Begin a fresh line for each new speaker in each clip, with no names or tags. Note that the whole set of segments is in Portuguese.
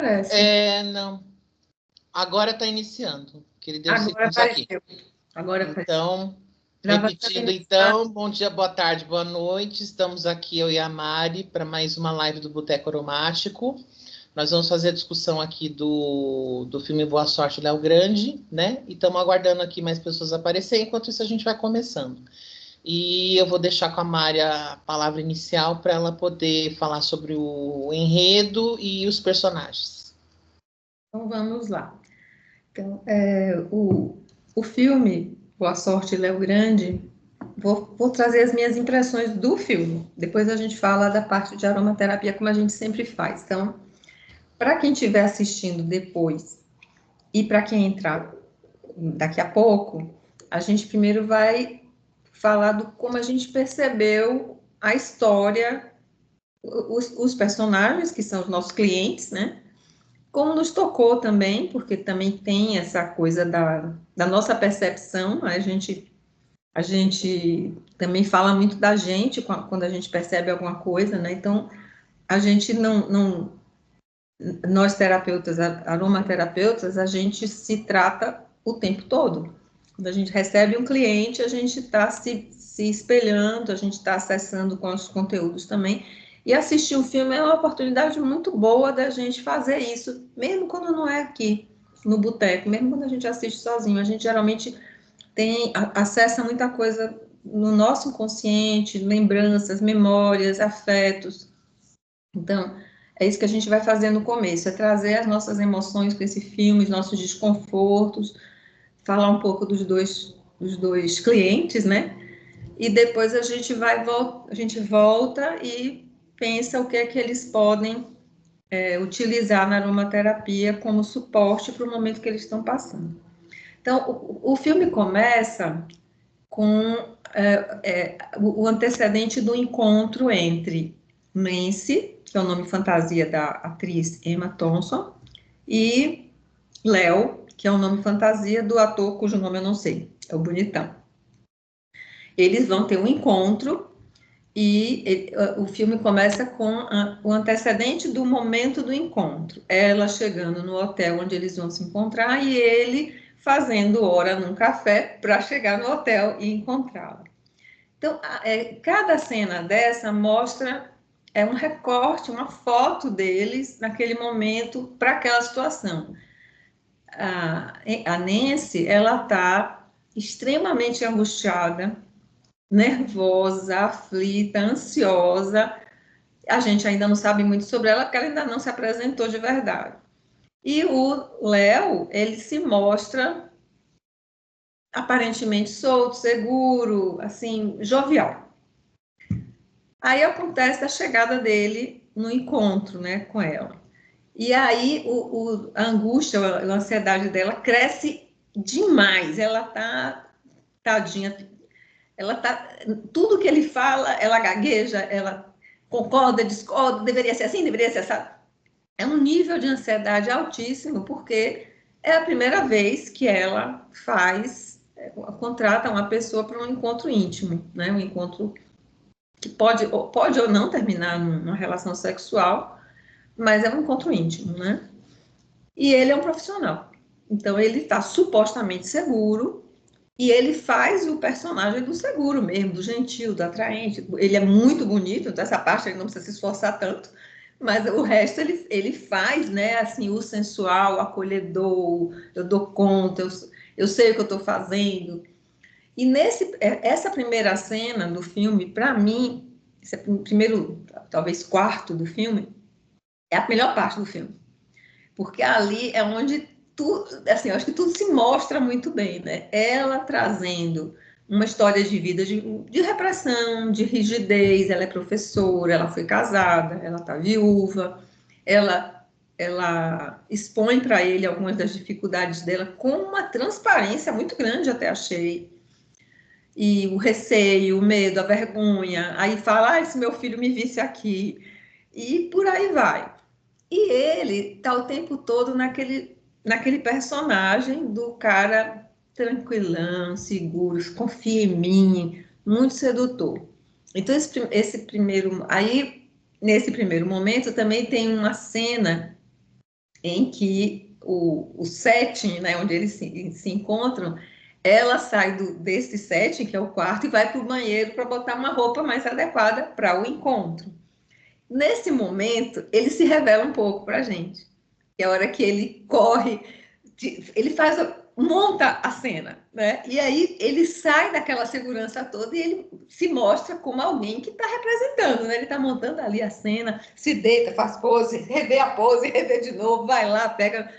Parece.
Não. Agora está iniciando, que ele deu
Agora
segundos aqui.
apareceu. Agora apareceu.
Então,
Já vai
repetindo
iniciar.
então, bom dia, boa tarde, boa noite. Estamos aqui, eu e a Mari, para mais uma live do Boteco Aromático. Nós vamos fazer a discussão aqui do filme Boa Sorte, Léo Grande, né? E estamos aguardando aqui mais pessoas aparecerem, enquanto isso a gente vai começando. E eu vou deixar com a Mari a palavra inicial para ela poder falar sobre o enredo e os personagens.
Então, vamos lá. Então, o filme Boa Sorte, Léo Grande, vou trazer as minhas impressões do filme. Depois a gente fala da parte de aromaterapia, como a gente sempre faz. Então, para quem estiver assistindo depois e para quem entrar daqui a pouco, a gente primeiro vai falar do como a gente percebeu a história, os personagens, que são os nossos clientes, né? Como nos tocou também, porque também tem essa coisa da nossa percepção, a gente também fala muito da gente quando a gente percebe alguma coisa, né? Então, a gente não nós terapeutas, aromaterapeutas, a gente se trata o tempo todo. Quando a gente recebe um cliente, a gente está se espelhando, a gente está acessando com os conteúdos também. E assistir o filme é uma oportunidade muito boa da gente fazer isso, mesmo quando não é aqui no boteco, mesmo quando a gente assiste sozinho. A gente geralmente acessa muita coisa no nosso inconsciente, lembranças, memórias, afetos. Então, é isso que a gente vai fazer no começo, é trazer as nossas emoções com esse filme, os nossos desconfortos, falar um pouco dos dois clientes, né? E depois a gente a gente volta e pensa o que é que eles podem utilizar na aromaterapia como suporte para o momento que eles estão passando. Então, o filme começa com o antecedente do encontro entre Nancy, que é o nome fantasia da atriz Emma Thompson, e Léo, que é o nome fantasia do ator cujo nome eu não sei, é o Bonitão. Eles vão ter um encontro e o filme começa com o antecedente do momento do encontro. Ela chegando no hotel onde eles vão se encontrar e ele fazendo hora num café para chegar no hotel e encontrá-la. Então, cada cena dessa mostra um recorte, uma foto deles naquele momento para aquela situação. A Nancy, ela está extremamente angustiada, nervosa, aflita, ansiosa. A gente ainda não sabe muito sobre ela, porque ela ainda não se apresentou de verdade. E o Léo, ele se mostra aparentemente solto, seguro, assim, jovial. Aí acontece a chegada dele no encontro, né, com ela. E aí a angústia, a ansiedade dela cresce demais. Ela tá, tadinha, ela tá, tudo que ele fala, ela gagueja, ela concorda, discorda, deveria ser assim, deveria ser assim. É um nível de ansiedade altíssimo, porque é a primeira vez que ela contrata uma pessoa para um encontro íntimo, né? Um encontro que pode ou não terminar numa relação sexual, mas é um encontro íntimo, né? E ele é um profissional. Então, ele está supostamente seguro e ele faz o personagem do seguro mesmo, do gentil, do atraente. Ele é muito bonito, então essa parte ele não precisa se esforçar tanto, mas o resto ele faz, né? Assim, o sensual, o acolhedor, eu dou conta, eu sei o que eu estou fazendo. E essa primeira cena do filme, para mim, esse primeiro, talvez quarto do filme, é a melhor parte do filme. Porque ali é onde tudo, assim, eu acho que tudo se mostra muito bem, né? Ela trazendo uma história de vida de repressão, de rigidez, ela é professora, ela foi casada, ela está viúva, ela expõe para ele algumas das dificuldades dela com uma transparência muito grande, até achei. E o receio, o medo, a vergonha, aí fala, se meu filho me visse aqui, e por aí vai. E ele tá o tempo todo naquele personagem do cara tranquilão, seguro, confia em mim, muito sedutor. Então, nesse primeiro momento também tem uma cena em que o setting, né, onde eles se encontram, ela sai desse setting, que é o quarto, e vai para o banheiro para botar uma roupa mais adequada para o encontro. Nesse momento, ele se revela um pouco para a gente. Que é a hora que ele corre, ele monta a cena, né? E aí ele sai daquela segurança toda e ele se mostra como alguém que está representando, né? Ele está montando ali a cena, se deita, faz pose, revê a pose, revê de novo, vai lá, pega,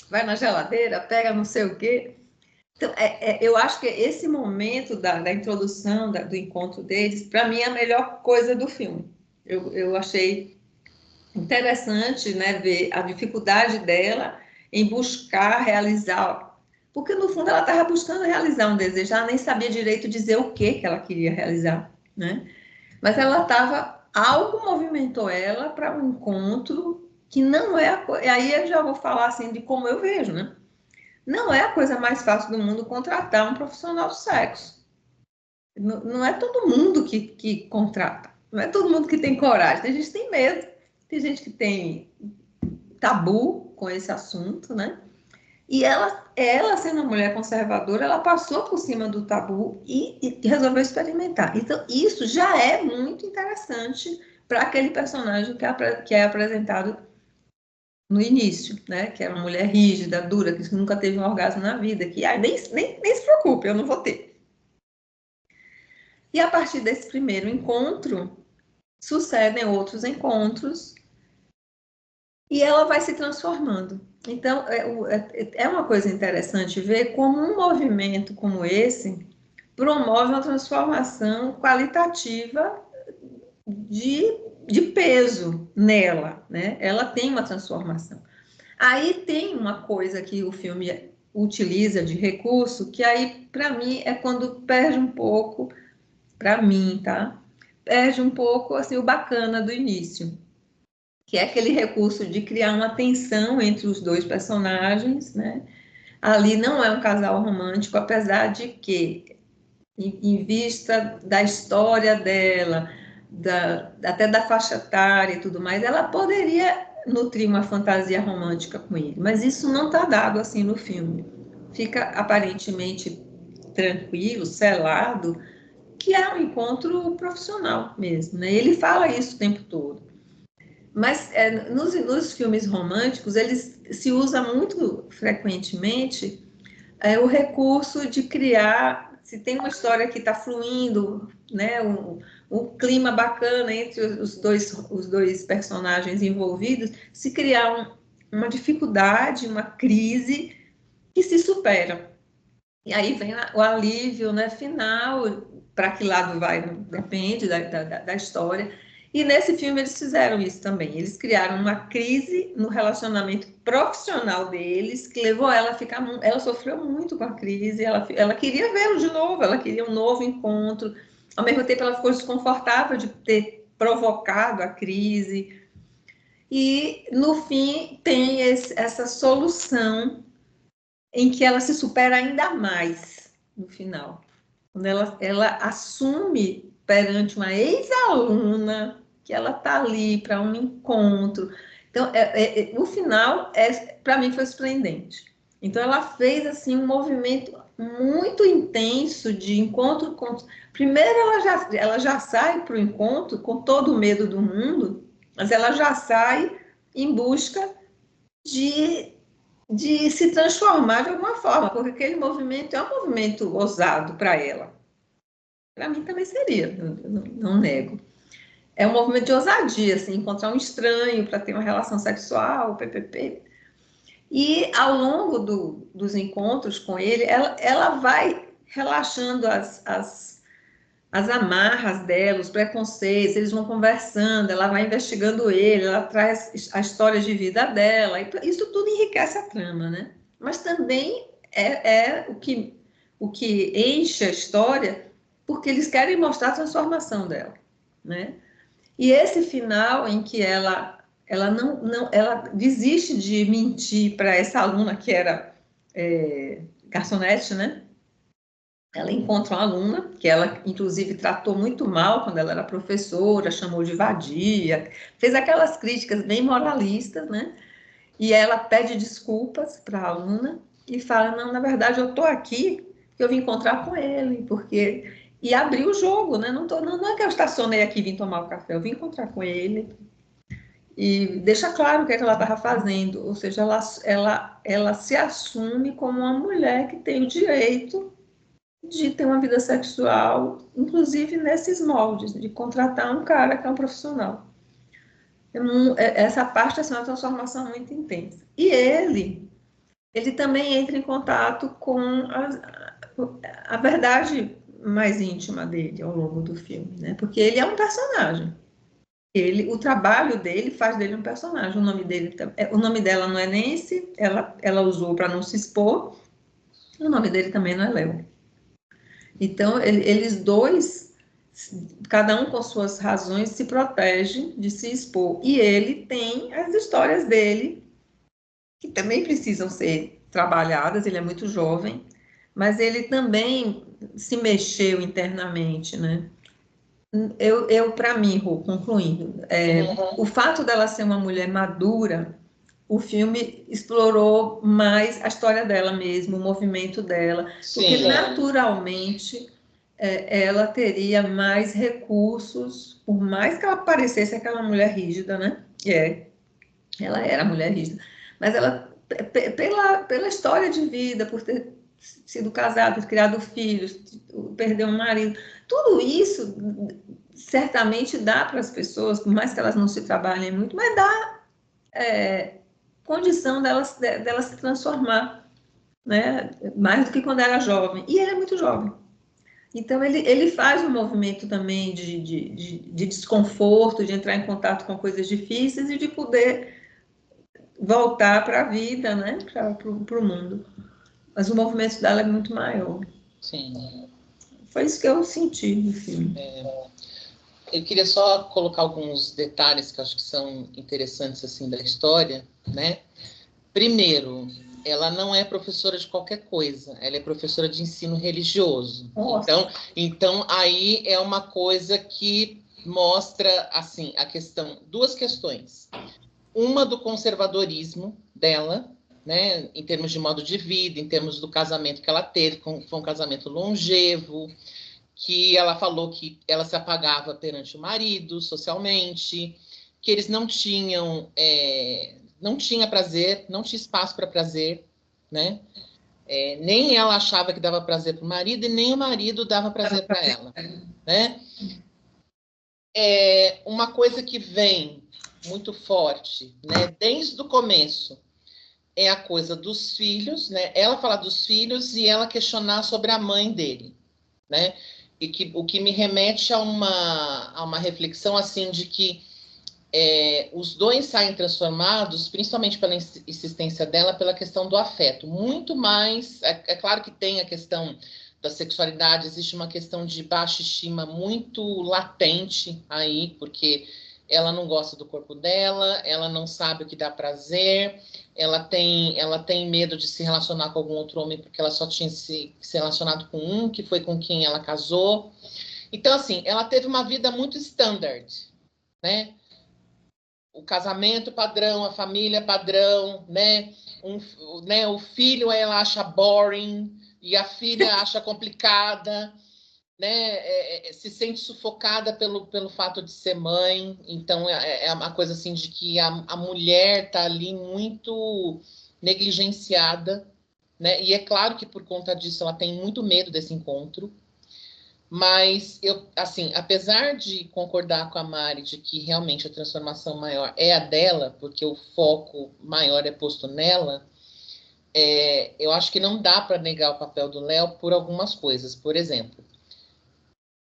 vai na geladeira, pega não sei o quê. Então, eu acho que esse momento da introdução, do encontro deles, para mim é a melhor coisa do filme. Eu achei interessante, né, ver a dificuldade dela em buscar realizar, porque no fundo ela estava buscando realizar um desejo, ela nem sabia direito dizer o que ela queria realizar, né? Mas ela estava, algo movimentou ela para um encontro que não é aí eu já vou falar assim de como eu vejo, né? Não é a coisa mais fácil do mundo contratar um profissional de sexo. Não é todo mundo que contrata, não é todo mundo que tem coragem, tem gente que tem medo, tem gente que tem tabu com esse assunto, né? E ela sendo uma mulher conservadora, ela passou por cima do tabu e resolveu experimentar. Então, isso já é muito interessante para aquele personagem que é apresentado no início, né? Que é uma mulher rígida, dura, que nunca teve um orgasmo na vida, que nem se preocupe, eu não vou ter. E a partir desse primeiro encontro, sucedem outros encontros e ela vai se transformando. Então, é uma coisa interessante ver como um movimento como esse promove uma transformação qualitativa de peso nela, né? Ela tem uma transformação. Aí tem uma coisa que o filme utiliza de recurso, que aí, para mim, é quando perde um pouco, para mim, tá? Perde um pouco, assim, o bacana do início, que é aquele recurso de criar uma tensão entre os dois personagens, né? Ali não é um casal romântico, apesar de que, em vista da história dela, até da faixa etária e tudo mais, ela poderia nutrir uma fantasia romântica com ele, mas isso não está dado assim no filme. Fica aparentemente tranquilo, selado, que é um encontro profissional mesmo, né? Ele fala isso o tempo todo. Mas nos filmes românticos, eles se usa muito frequentemente o recurso de criar, se tem uma história que está fluindo, né, um clima bacana entre os dois personagens envolvidos, se criar uma dificuldade, uma crise que se supera. E aí vem o alívio, né, final, para que lado vai, depende da história. E nesse filme eles fizeram isso também. Eles criaram uma crise no relacionamento profissional deles, que levou ela a ficar. Ela sofreu muito com a crise, ela queria vê-lo de novo, ela queria um novo encontro. Ao mesmo tempo, ela ficou desconfortável de ter provocado a crise. E, no fim, tem essa solução em que ela se supera ainda mais no final. Quando ela assume perante uma ex-aluna que ela está ali para um encontro. Então, o final, para mim, foi surpreendente. Então, ela fez assim um movimento muito intenso de encontro com... Primeiro, ela já sai para o encontro com todo o medo do mundo, mas ela já sai em busca de se transformar de alguma forma, porque aquele movimento é um movimento ousado para ela. Para mim também seria, não nego. É um movimento de ousadia, assim, encontrar um estranho para ter uma relação sexual, ppp. E ao longo dos encontros com ele, ela vai relaxando as amarras dela, os preconceitos, eles vão conversando, ela vai investigando ele, ela traz a história de vida dela, e isso tudo enriquece a trama, né? Mas também é o que enche a história, porque eles querem mostrar a transformação dela, né? E esse final em que ela ela desiste de mentir para essa aluna que era garçonete, né? Ela encontra uma aluna que ela, inclusive, tratou muito mal quando ela era professora, chamou de vadia, fez aquelas críticas bem moralistas, né? E ela pede desculpas para a aluna e fala, não, na verdade eu estou aqui, eu vim encontrar com ele, porque... E abrir o jogo, né? Não é que eu estacionei aqui e vim tomar o café, eu vim encontrar com ele. E deixa claro o que é que ela estava fazendo, ou seja, ela se assume como uma mulher que tem o direito de ter uma vida sexual, inclusive nesses moldes, de contratar um cara que é um profissional. Essa parte assim, é uma transformação muito intensa. E ele também entra em contato com a verdade mais íntima dele ao longo do filme, né? Porque ele é um personagem. O trabalho dele faz dele um personagem. O nome dela não é Nancy, ela usou para não se expor. O nome dele também não é Léo. Então, eles dois, cada um com suas razões, se protege de se expor. E ele tem as histórias dele, que também precisam ser trabalhadas, ele é muito jovem, mas ele também se mexeu internamente, né? Para mim, Rô, concluindo, o fato dela ser uma mulher madura, o filme explorou mais a história dela mesmo, o movimento dela, porque
Sim.
naturalmente ela teria mais recursos, por mais que ela parecesse aquela mulher rígida, né? Ela era mulher rígida, mas ela, pela história de vida, por ter sido casada, ter criado filhos, perder um marido, tudo isso certamente dá para as pessoas, por mais que elas não se trabalhem muito, mas dá condição delas se transformar, né? Mais do que quando era jovem. E ele é muito jovem. Então, ele faz um movimento também de desconforto, de entrar em contato com coisas difíceis e de poder voltar para a vida, né? Para o mundo. Mas o movimento dela é muito maior.
Sim.
Foi isso que eu senti no filme.
Eu queria só colocar alguns detalhes que eu acho que são interessantes assim da história, né? Primeiro, ela não é professora de qualquer coisa, ela é professora de ensino religioso. Então aí é uma coisa que mostra assim a questão, duas questões. Uma do conservadorismo dela, né, em termos de modo de vida, em termos do casamento que ela teve, foi um casamento longevo, que ela falou que ela se apagava perante o marido, socialmente, que eles não tinham, não tinha prazer, não tinha espaço para prazer, né? Nem ela achava que dava prazer para o marido e nem o marido dava prazer para ela, né? Uma coisa que vem muito forte, né? Desde o começo, é a coisa dos filhos, né? Ela falar dos filhos e ela questionar sobre a mãe dele, né? E o que me remete a uma reflexão assim de que os dois saem transformados, principalmente pela insistência dela, pela questão do afeto. Muito mais, é claro que tem a questão da sexualidade, existe uma questão de baixa estima muito latente aí, porque ela não gosta do corpo dela, ela não sabe o que dá prazer, ela tem medo de se relacionar com algum outro homem porque ela só tinha se relacionado com um, que foi com quem ela casou. Então, assim, ela teve uma vida muito standard, né? O casamento padrão, a família padrão, né? O filho ela acha boring e a filha acha complicada, né? Se sente sufocada pelo fato de ser mãe. Então é uma coisa assim de que a mulher está ali muito negligenciada, né? E é claro que por conta disso ela tem muito medo desse encontro. Mas eu, assim, apesar de concordar com a Mari de que realmente a transformação maior é a dela, porque o foco maior é posto nela, eu acho que não dá para negar o papel do Léo por algumas coisas. Por exemplo,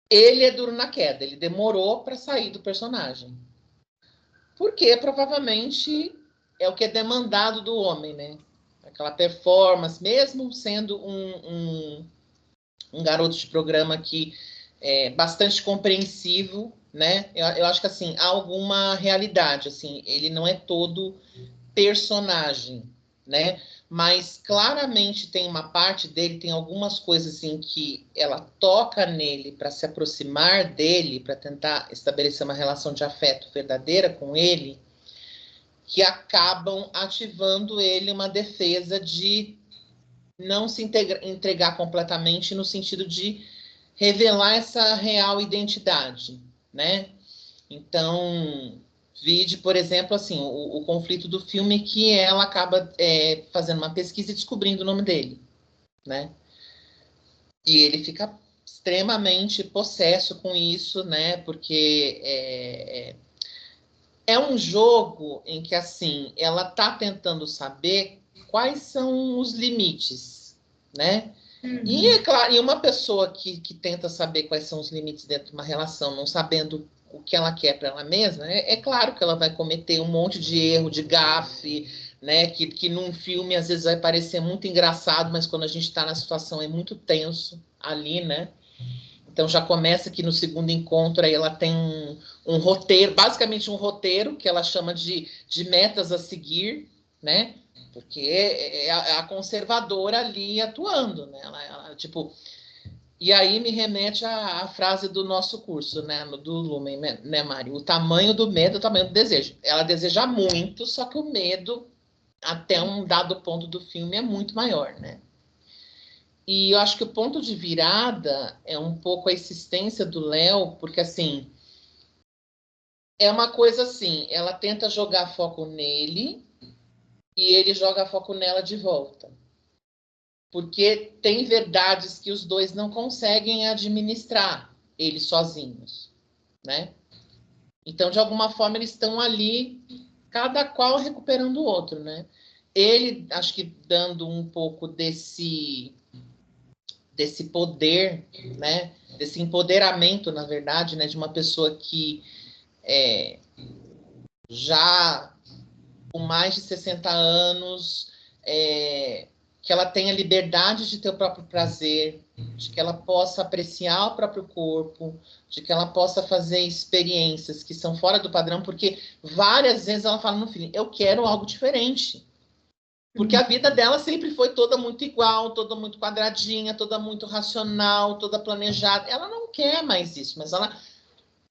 ele é duro na queda, ele demorou para sair do personagem. Porque provavelmente é o que é demandado do homem, né? Aquela performance, mesmo sendo um garoto de programa que bastante compreensivo, né? Eu acho que assim há alguma realidade, assim, ele não é todo personagem, né? Mas claramente tem uma parte dele, tem algumas coisas em que ela toca nele para se aproximar dele, para tentar estabelecer uma relação de afeto verdadeira com ele, que acabam ativando ele uma defesa de não se entregar completamente, no sentido de revelar essa real identidade, né? Então, vide, por exemplo, assim, o conflito do filme, que ela acaba fazendo uma pesquisa e descobrindo o nome dele, né? E ele fica extremamente possesso com isso, né? Porque é um jogo em que, assim, ela está tentando saber quais são os limites, né? E, é claro, e uma pessoa que tenta saber quais são os limites dentro de uma relação, não sabendo o que ela quer para ela mesma, é claro que ela vai cometer um monte de erro, de gafe, né? Que num filme às vezes vai parecer muito engraçado, mas quando a gente está na situação é muito tenso ali, né? Então já começa que no segundo encontro aí ela tem um roteiro, basicamente um roteiro que ela chama de metas a seguir, né? Porque é a conservadora ali atuando, né? Ela, tipo, e aí me remete à frase do nosso curso, né? Do Lumen, né, Mário? O tamanho do medo é o tamanho do desejo. Ela deseja muito, só que o medo, até um dado ponto do filme, é muito maior, né? E eu acho que o ponto de virada é um pouco a existência do Léo, porque, assim, é uma coisa assim, ela tenta jogar foco nele e ele joga foco nela de volta. Porque tem verdades que os dois não conseguem administrar, eles sozinhos, né? Então, de alguma forma, eles estão ali, cada qual recuperando o outro, né? Ele, acho que dando um pouco desse poder, né? Desse empoderamento, na verdade, né? De uma pessoa que já com mais de 60 anos, que ela tenha liberdade de ter o próprio prazer, de que ela possa apreciar o próprio corpo, de que ela possa fazer experiências que são fora do padrão, porque várias vezes ela fala no filme, eu quero algo diferente. Porque a vida dela sempre foi toda muito igual, toda muito quadradinha, toda muito racional, toda planejada. Ela não quer mais isso, mas ela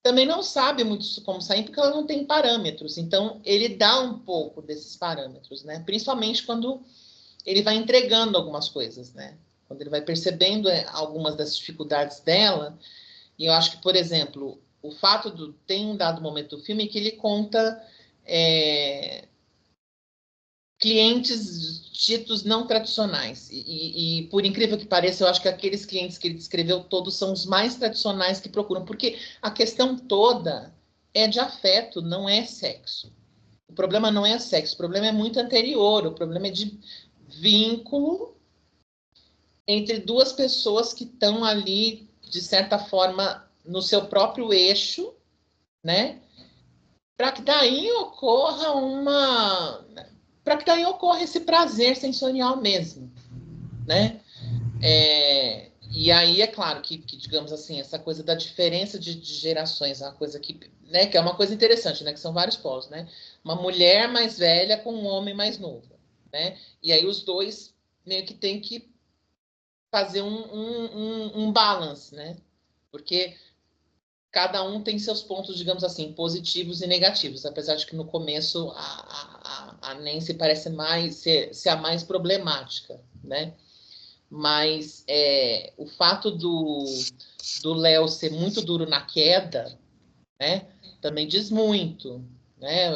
também não sabe muito como sair, porque ela não tem parâmetros. Então, ele dá um pouco desses parâmetros, né? Principalmente quando ele vai entregando algumas coisas, né? Quando ele vai percebendo algumas das dificuldades dela. E eu acho que, por exemplo, o fato de tem um dado momento do filme que ele conta clientes ditos não tradicionais. E, por incrível que pareça, eu acho que aqueles clientes que ele descreveu todos são os mais tradicionais que procuram, porque a questão toda é de afeto, não é sexo. O problema não é sexo, o problema é muito anterior, o problema é de vínculo entre duas pessoas que estão ali, de certa forma, no seu próprio eixo, né? Para que daí ocorra para que daí ocorra esse prazer sensorial mesmo, né? E aí é claro que, digamos assim, essa coisa da diferença de gerações, é uma coisa que, né, que é uma coisa interessante, né? Que são vários polos, né? Uma mulher mais velha com um homem mais novo, né? E aí os dois meio que tem que fazer um balance, né? Porque cada um tem seus pontos, digamos assim, positivos e negativos, apesar de que no começo a Nancy parece mais ser a mais problemática, né? Mas o fato do Léo ser muito duro na queda, né? Também diz muito, né?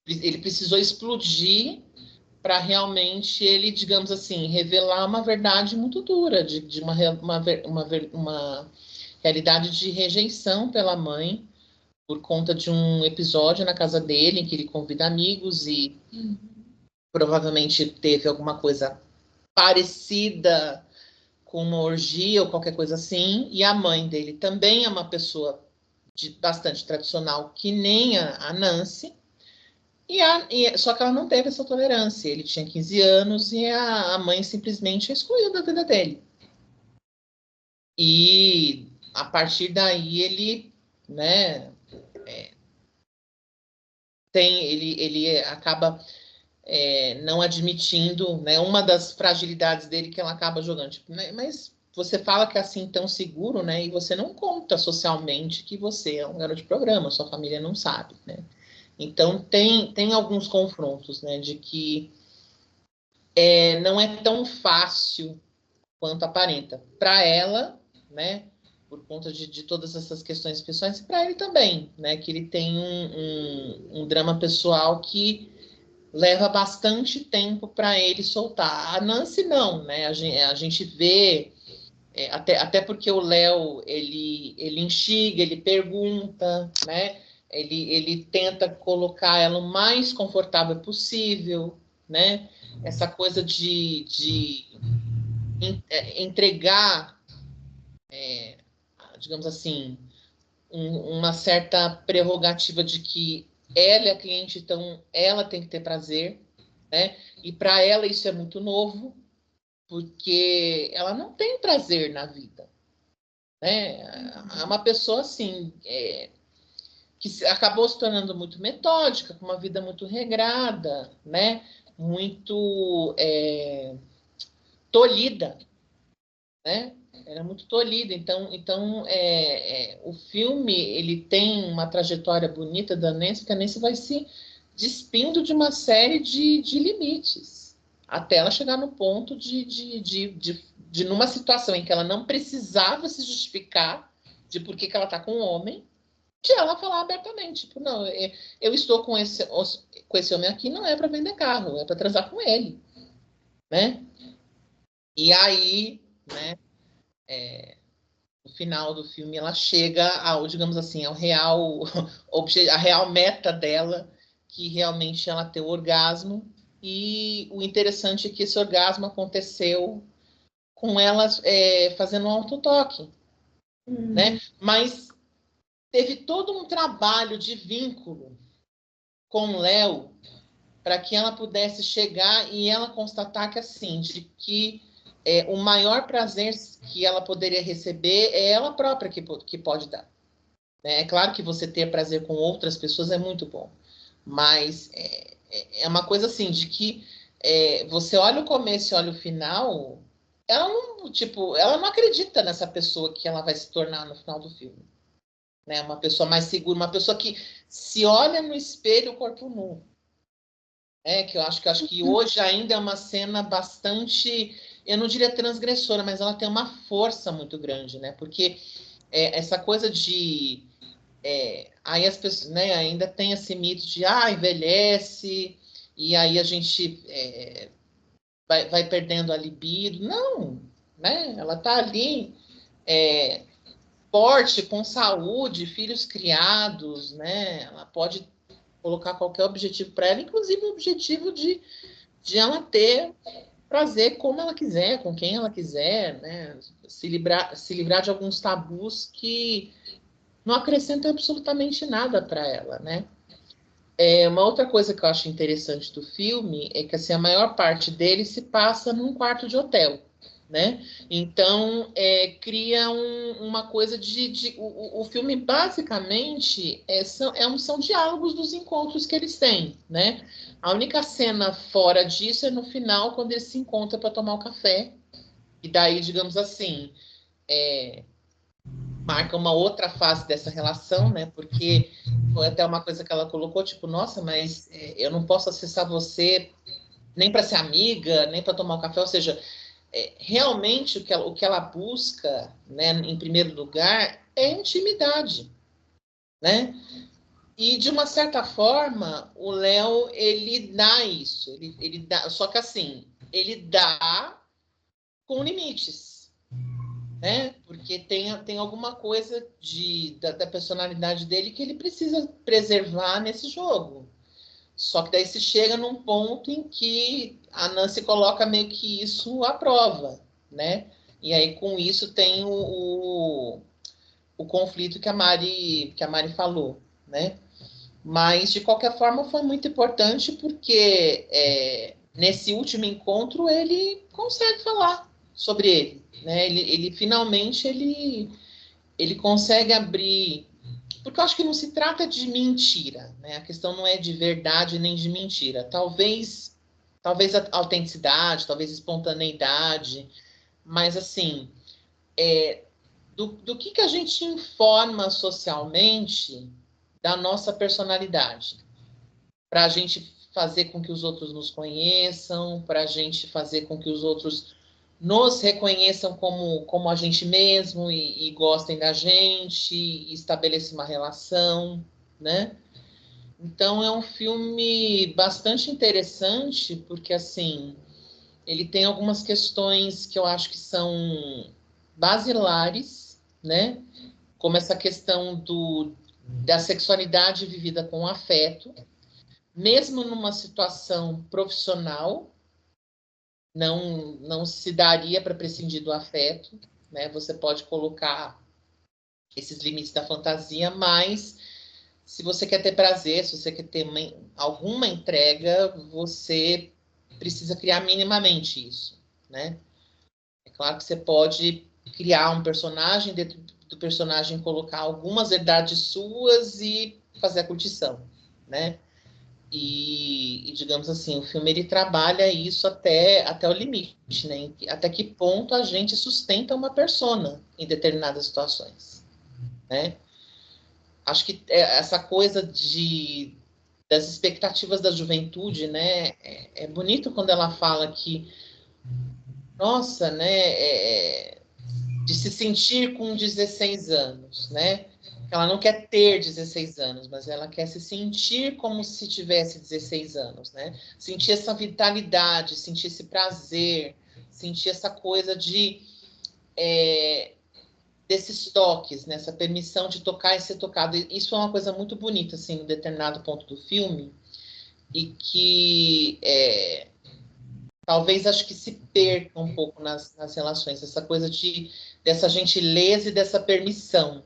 Ele precisou explodir para realmente ele, digamos assim, revelar uma verdade muito dura, de uma realidade de rejeição pela mãe, por conta de um episódio na casa dele, em que ele convida amigos e provavelmente teve alguma coisa parecida com uma orgia ou qualquer coisa assim, e a mãe dele também é uma pessoa bastante tradicional, que nem a Nancy, só que ela não teve essa tolerância. Ele tinha 15 anos e a mãe simplesmente excluiu da vida dele. E a partir daí ele, né, ele acaba não admitindo, né, uma das fragilidades dele que ela acaba jogando. Tipo, né, mas você fala que é assim tão seguro, né, e você não conta socialmente que você é um garoto de programa, sua família não sabe, né? Então, tem alguns confrontos, né, de que não é tão fácil quanto aparenta. Para ela, né, por conta de todas essas questões pessoais, e para ele também, né, que ele tem um drama pessoal que leva bastante tempo para ele soltar. A Nancy não, né, a gente vê, até porque o Léo, ele instiga, ele pergunta, né, ele tenta colocar ela o mais confortável possível, né, essa coisa de entregar, digamos assim, uma certa prerrogativa de que ela é a cliente, então ela tem que ter prazer, né? E para ela isso é muito novo, porque ela não tem prazer na vida, né? É uma pessoa assim, que acabou se tornando muito metódica, com uma vida muito regrada, né? Muito tolhida, né? Era muito tolhida. Então o filme ele tem uma trajetória bonita da Nancy, que a Nancy vai se despindo de uma série de limites, até ela chegar no ponto de numa situação em que ela não precisava se justificar de por que ela está com um homem, de ela falar abertamente, tipo, não, eu estou com esse homem aqui, não é para vender carro, é para transar com ele, né? E aí, né? No final do filme, ela chega ao, digamos assim, ao real a real meta dela, que realmente ela tem o orgasmo. E o interessante é que esse orgasmo aconteceu com ela fazendo um autotoque, né? Mas teve todo um trabalho de vínculo com o Léo para que ela pudesse chegar e ela constatar que assim, de que o maior prazer que ela poderia receber é ela própria que pode dar. É claro que você ter prazer com outras pessoas é muito bom, mas é uma coisa assim, de que você olha o começo e olha o final, ela não, tipo, ela não acredita nessa pessoa que ela vai se tornar no final do filme. Né? Uma pessoa mais segura, uma pessoa que se olha no espelho, o corpo nu. Que eu acho que hoje ainda é uma cena bastante, eu não diria transgressora, mas ela tem uma força muito grande, né? Porque essa coisa de aí as pessoas, né, ainda tem esse mito de envelhece e aí a gente vai perdendo a libido. Não, né? Ela está ali forte, com saúde, filhos criados, né? Ela pode colocar qualquer objetivo para ela, inclusive o objetivo de ela ter prazer como ela quiser, com quem ela quiser, né? Se livrar de alguns tabus que não acrescentam absolutamente nada para ela, né? Uma outra coisa que eu acho interessante do filme é que assim, a maior parte dele se passa num quarto de hotel, né? Então, cria uma coisa o filme, basicamente, são diálogos dos encontros que eles têm, né? A única cena fora disso é no final, quando eles se encontram para tomar o café. E daí, digamos assim, marca uma outra fase dessa relação, né? Porque foi até uma coisa que ela colocou, tipo, nossa, mas eu não posso acessar você nem para ser amiga, nem para tomar um café, ou seja, realmente o que ela busca, né, em primeiro lugar, é intimidade, né? E de uma certa forma, o Léo ele dá isso, ele dá, só que assim, ele dá com limites, né? Porque tem alguma coisa da personalidade dele que ele precisa preservar nesse jogo. Só que daí se chega num ponto em que a Nancy coloca meio que isso à prova, né? E aí com isso tem o conflito que a Mari falou, né? Mas de qualquer forma foi muito importante porque nesse último encontro ele consegue falar sobre ele, né? Ele finalmente ele consegue abrir, porque eu acho que não se trata de mentira, né? A questão não é de verdade nem de mentira. Talvez a autenticidade, talvez a espontaneidade, mas assim, do que a gente informa socialmente da nossa personalidade, para a gente fazer com que os outros nos conheçam, para a gente fazer com que os outros nos reconheçam como a gente mesmo e gostem da gente, e estabeleçam uma relação, né? Então é um filme bastante interessante, porque assim, ele tem algumas questões que eu acho que são basilares, né? Como essa questão da sexualidade vivida com afeto, mesmo numa situação profissional, não se daria para prescindir do afeto, né? Você pode colocar esses limites da fantasia, mas se você quer ter prazer, se você quer ter alguma entrega, você precisa criar minimamente isso, né? É claro que você pode criar um personagem, dentro do personagem colocar algumas verdades suas e fazer a curtição, né? E, digamos assim, o filme ele trabalha isso até o limite, né? Até que ponto a gente sustenta uma persona em determinadas situações, né? Acho que essa coisa das expectativas da juventude, né? É bonito quando ela fala que, nossa, né? De se sentir com 16 anos, né? Ela não quer ter 16 anos, mas ela quer se sentir como se tivesse 16 anos, né? Sentir essa vitalidade, sentir esse prazer, sentir essa coisa desses toques, né? Essa permissão de tocar e ser tocado. Isso é uma coisa muito bonita, assim, em um determinado ponto do filme, e que talvez acho que se perca um pouco nas relações, essa coisa dessa gentileza e dessa permissão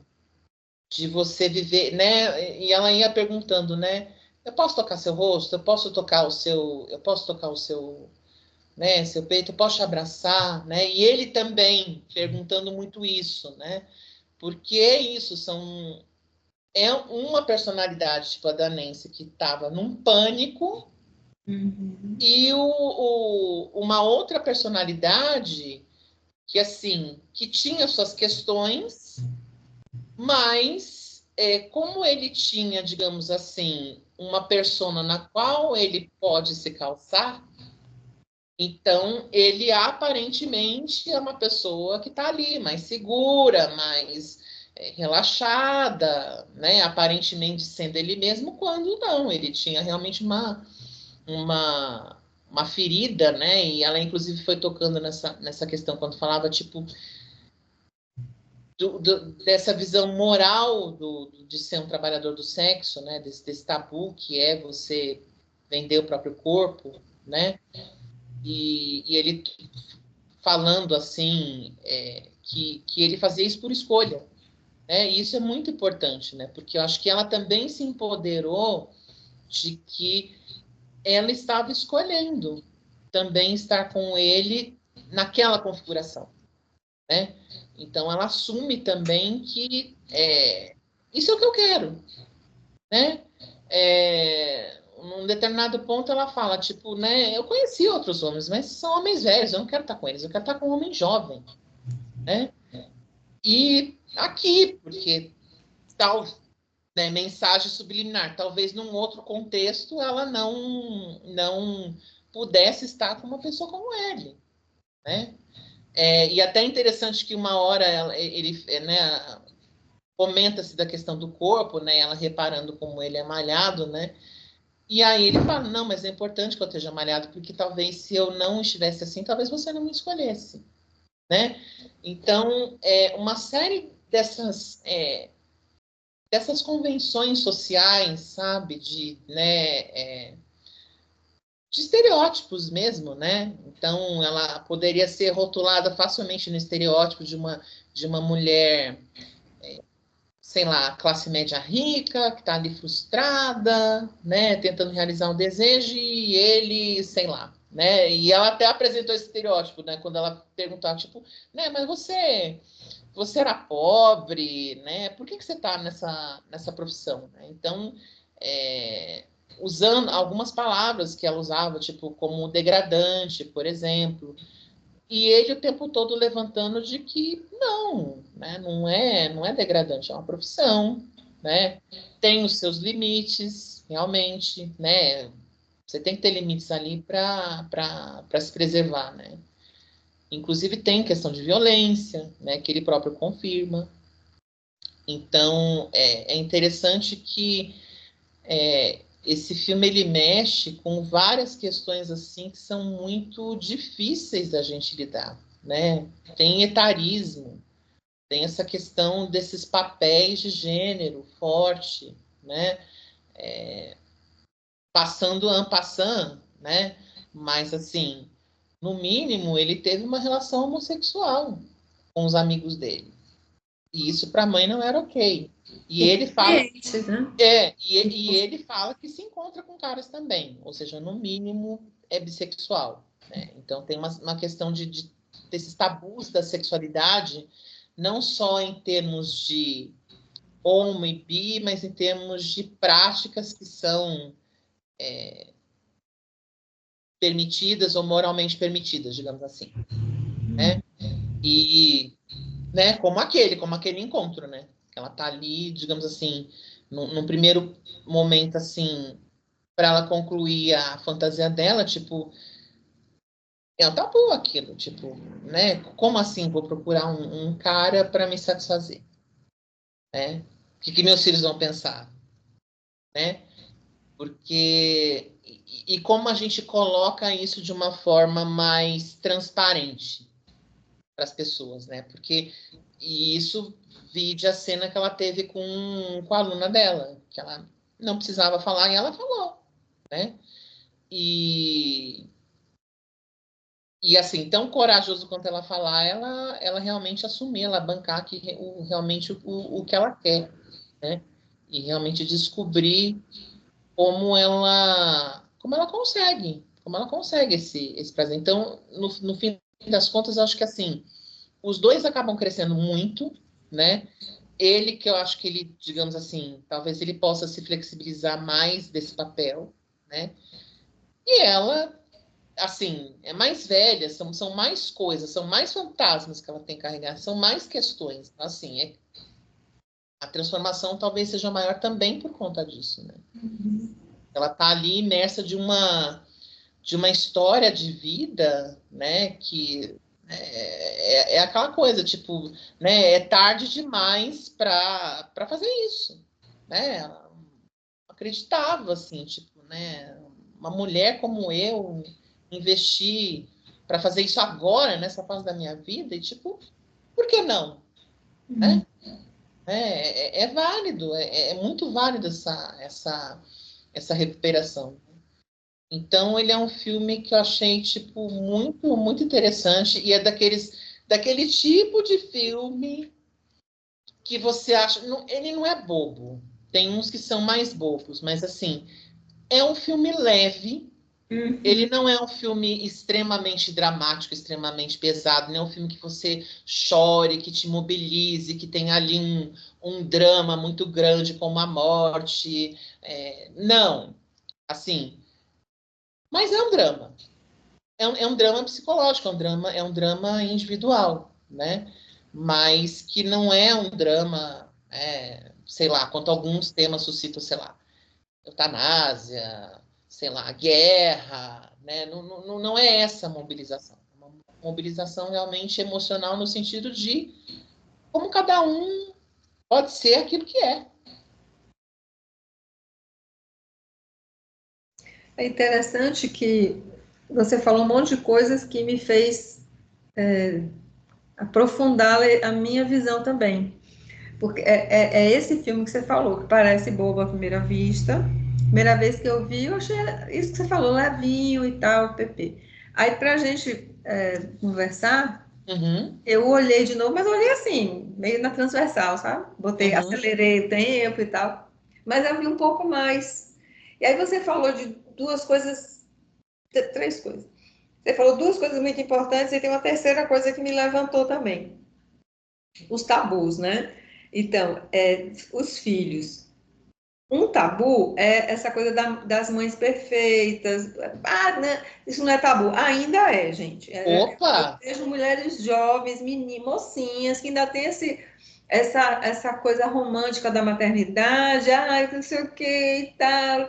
de você viver, né? E ela ia perguntando, né? Eu posso tocar seu rosto? Eu posso tocar o seu, né? Seu peito? Eu posso te abraçar, né? E ele também perguntando muito isso, né? Porque é isso, é uma personalidade tipo a da Nancy que estava num pânico.
Uhum.
E uma outra personalidade que, assim, que tinha suas questões, mas como ele tinha, digamos assim, uma persona na qual ele pode se calçar, então ele aparentemente é uma pessoa que está ali, mais segura, mais relaxada, né? Aparentemente sendo ele mesmo, quando não, ele tinha realmente uma, uma ferida, né? E ela, inclusive, foi tocando nessa questão quando falava, tipo, dessa visão moral de ser um trabalhador do sexo, né? Desse tabu que é você vender o próprio corpo, né? E ele falando assim que ele fazia isso por escolha, né? E isso é muito importante, né? Porque eu acho que ela também se empoderou de que ela estava escolhendo também estar com ele naquela configuração, né? Então ela assume também que isso é o que eu quero, né? Num determinado ponto ela fala, tipo, né? Eu conheci outros homens, mas são homens velhos, eu não quero estar com eles, eu quero estar com um homem jovem, né? E aqui, porque tal, né, mensagem subliminar, talvez num outro contexto ela não pudesse estar com uma pessoa como ele, né? E até é interessante que uma hora ele né, comenta-se da questão do corpo, né? Ela reparando como ele é malhado, né? E aí ele fala, não, mas é importante que eu esteja malhado, porque talvez se eu não estivesse assim, talvez você não me escolhesse, né? Então, uma série dessas convenções sociais, sabe, de estereótipos mesmo, né? Então, ela poderia ser rotulada facilmente no estereótipo de uma mulher, sei lá, classe média rica, que está ali frustrada, né? Tentando realizar um desejo, e ele, sei lá, né? E ela até apresentou esse estereótipo, né? Quando ela perguntava, tipo, né, mas você era pobre, né? Por que você está nessa profissão? Né? Então, usando algumas palavras que ela usava, tipo, como degradante, por exemplo, e ele o tempo todo levantando de que não, né? Não é degradante, é uma profissão, né? Tem os seus limites, realmente, né? Você tem que ter limites ali para se preservar, né? Inclusive tem questão de violência, né? Que ele próprio confirma. Então, é interessante que esse filme ele mexe com várias questões assim que são muito difíceis da gente lidar, né? Tem etarismo, tem essa questão desses papéis de gênero forte, né? Passando en passant, né? Mas assim, no mínimo ele teve uma relação homossexual com os amigos dele. E isso para a mãe não era ok. E ele fala
Né?
e ele fala que se encontra com caras também, ou seja, no mínimo é bissexual, né? Então tem uma questão desses tabus da sexualidade, não só em termos de homo e bi, mas em termos de práticas que são permitidas ou moralmente permitidas, digamos assim, né? E, né, como aquele encontro, né? Ela tá ali, digamos assim, num primeiro momento, assim, para ela concluir a fantasia dela, tipo, é um tabu aquilo, tipo, né? Como assim vou procurar um cara para me satisfazer, né? O que meus filhos vão pensar, né? Porque e como a gente coloca isso de uma forma mais transparente para as pessoas, né? Porque e isso vide a cena que ela teve com a aluna dela, que ela não precisava falar e ela falou, né? E assim, tão corajoso quanto ela falar, ela realmente assumir, ela bancar que realmente o que ela quer, né? E realmente descobrir como ela consegue esse prazer. Então, no fim das contas, eu acho que assim, os dois acabam crescendo muito, né? Ele, que eu acho que ele, digamos assim, talvez ele possa se flexibilizar mais desse papel, né? E ela, assim, é mais velha, são mais coisas, são mais fantasmas que ela tem que carregar, são mais questões. Então, assim, a transformação talvez seja maior também por conta disso, né? Ela tá ali imersa de uma história de vida, né, que é aquela coisa, tipo, né, é tarde demais para fazer isso, né? Ela acreditava, assim, tipo, né, uma mulher como eu investir para fazer isso agora, nessa fase da minha vida, e tipo, por que não? Né? É válido, é muito válido essa recuperação. Então, ele é um filme que eu achei, tipo, muito, muito interessante. E é daquele tipo de filme que você acha... ele não é bobo. Tem uns que são mais bobos, mas, assim, é um filme leve. Ele não é um filme extremamente dramático, extremamente pesado. Não é um filme que você chore, que te mobilize, que tem ali um drama muito grande, como a morte. Não, assim... Mas é um drama. É um drama psicológico, é um drama individual, né? Mas que não é um drama, sei lá, quanto alguns temas suscitam, sei lá, eutanásia, sei lá, guerra, né? Não é essa mobilização. É uma mobilização realmente emocional no sentido de como cada um pode ser aquilo que é.
É interessante que você falou um monte de coisas que me fez aprofundar a minha visão também. Porque é esse filme que você falou, que parece bobo à primeira vista. Primeira vez que eu vi, eu achei isso que você falou, levinho e tal, PP. Aí, pra gente conversar,
Uhum,
eu olhei de novo, mas olhei assim, meio na transversal, sabe? Botei,
uhum,
acelerei o tempo e tal. Mas eu vi um pouco mais. E aí você falou de duas coisas, três coisas. Você falou duas coisas muito importantes e tem uma terceira coisa que me levantou também. Os tabus, né? Então, os filhos. Um tabu é essa coisa das mães perfeitas. Ah, né? Isso não é tabu. Ainda é, gente. Eu
opa!
vejo mulheres jovens, meninas, mocinhas, que ainda têm essa coisa romântica da maternidade, ai, não sei o que e tal,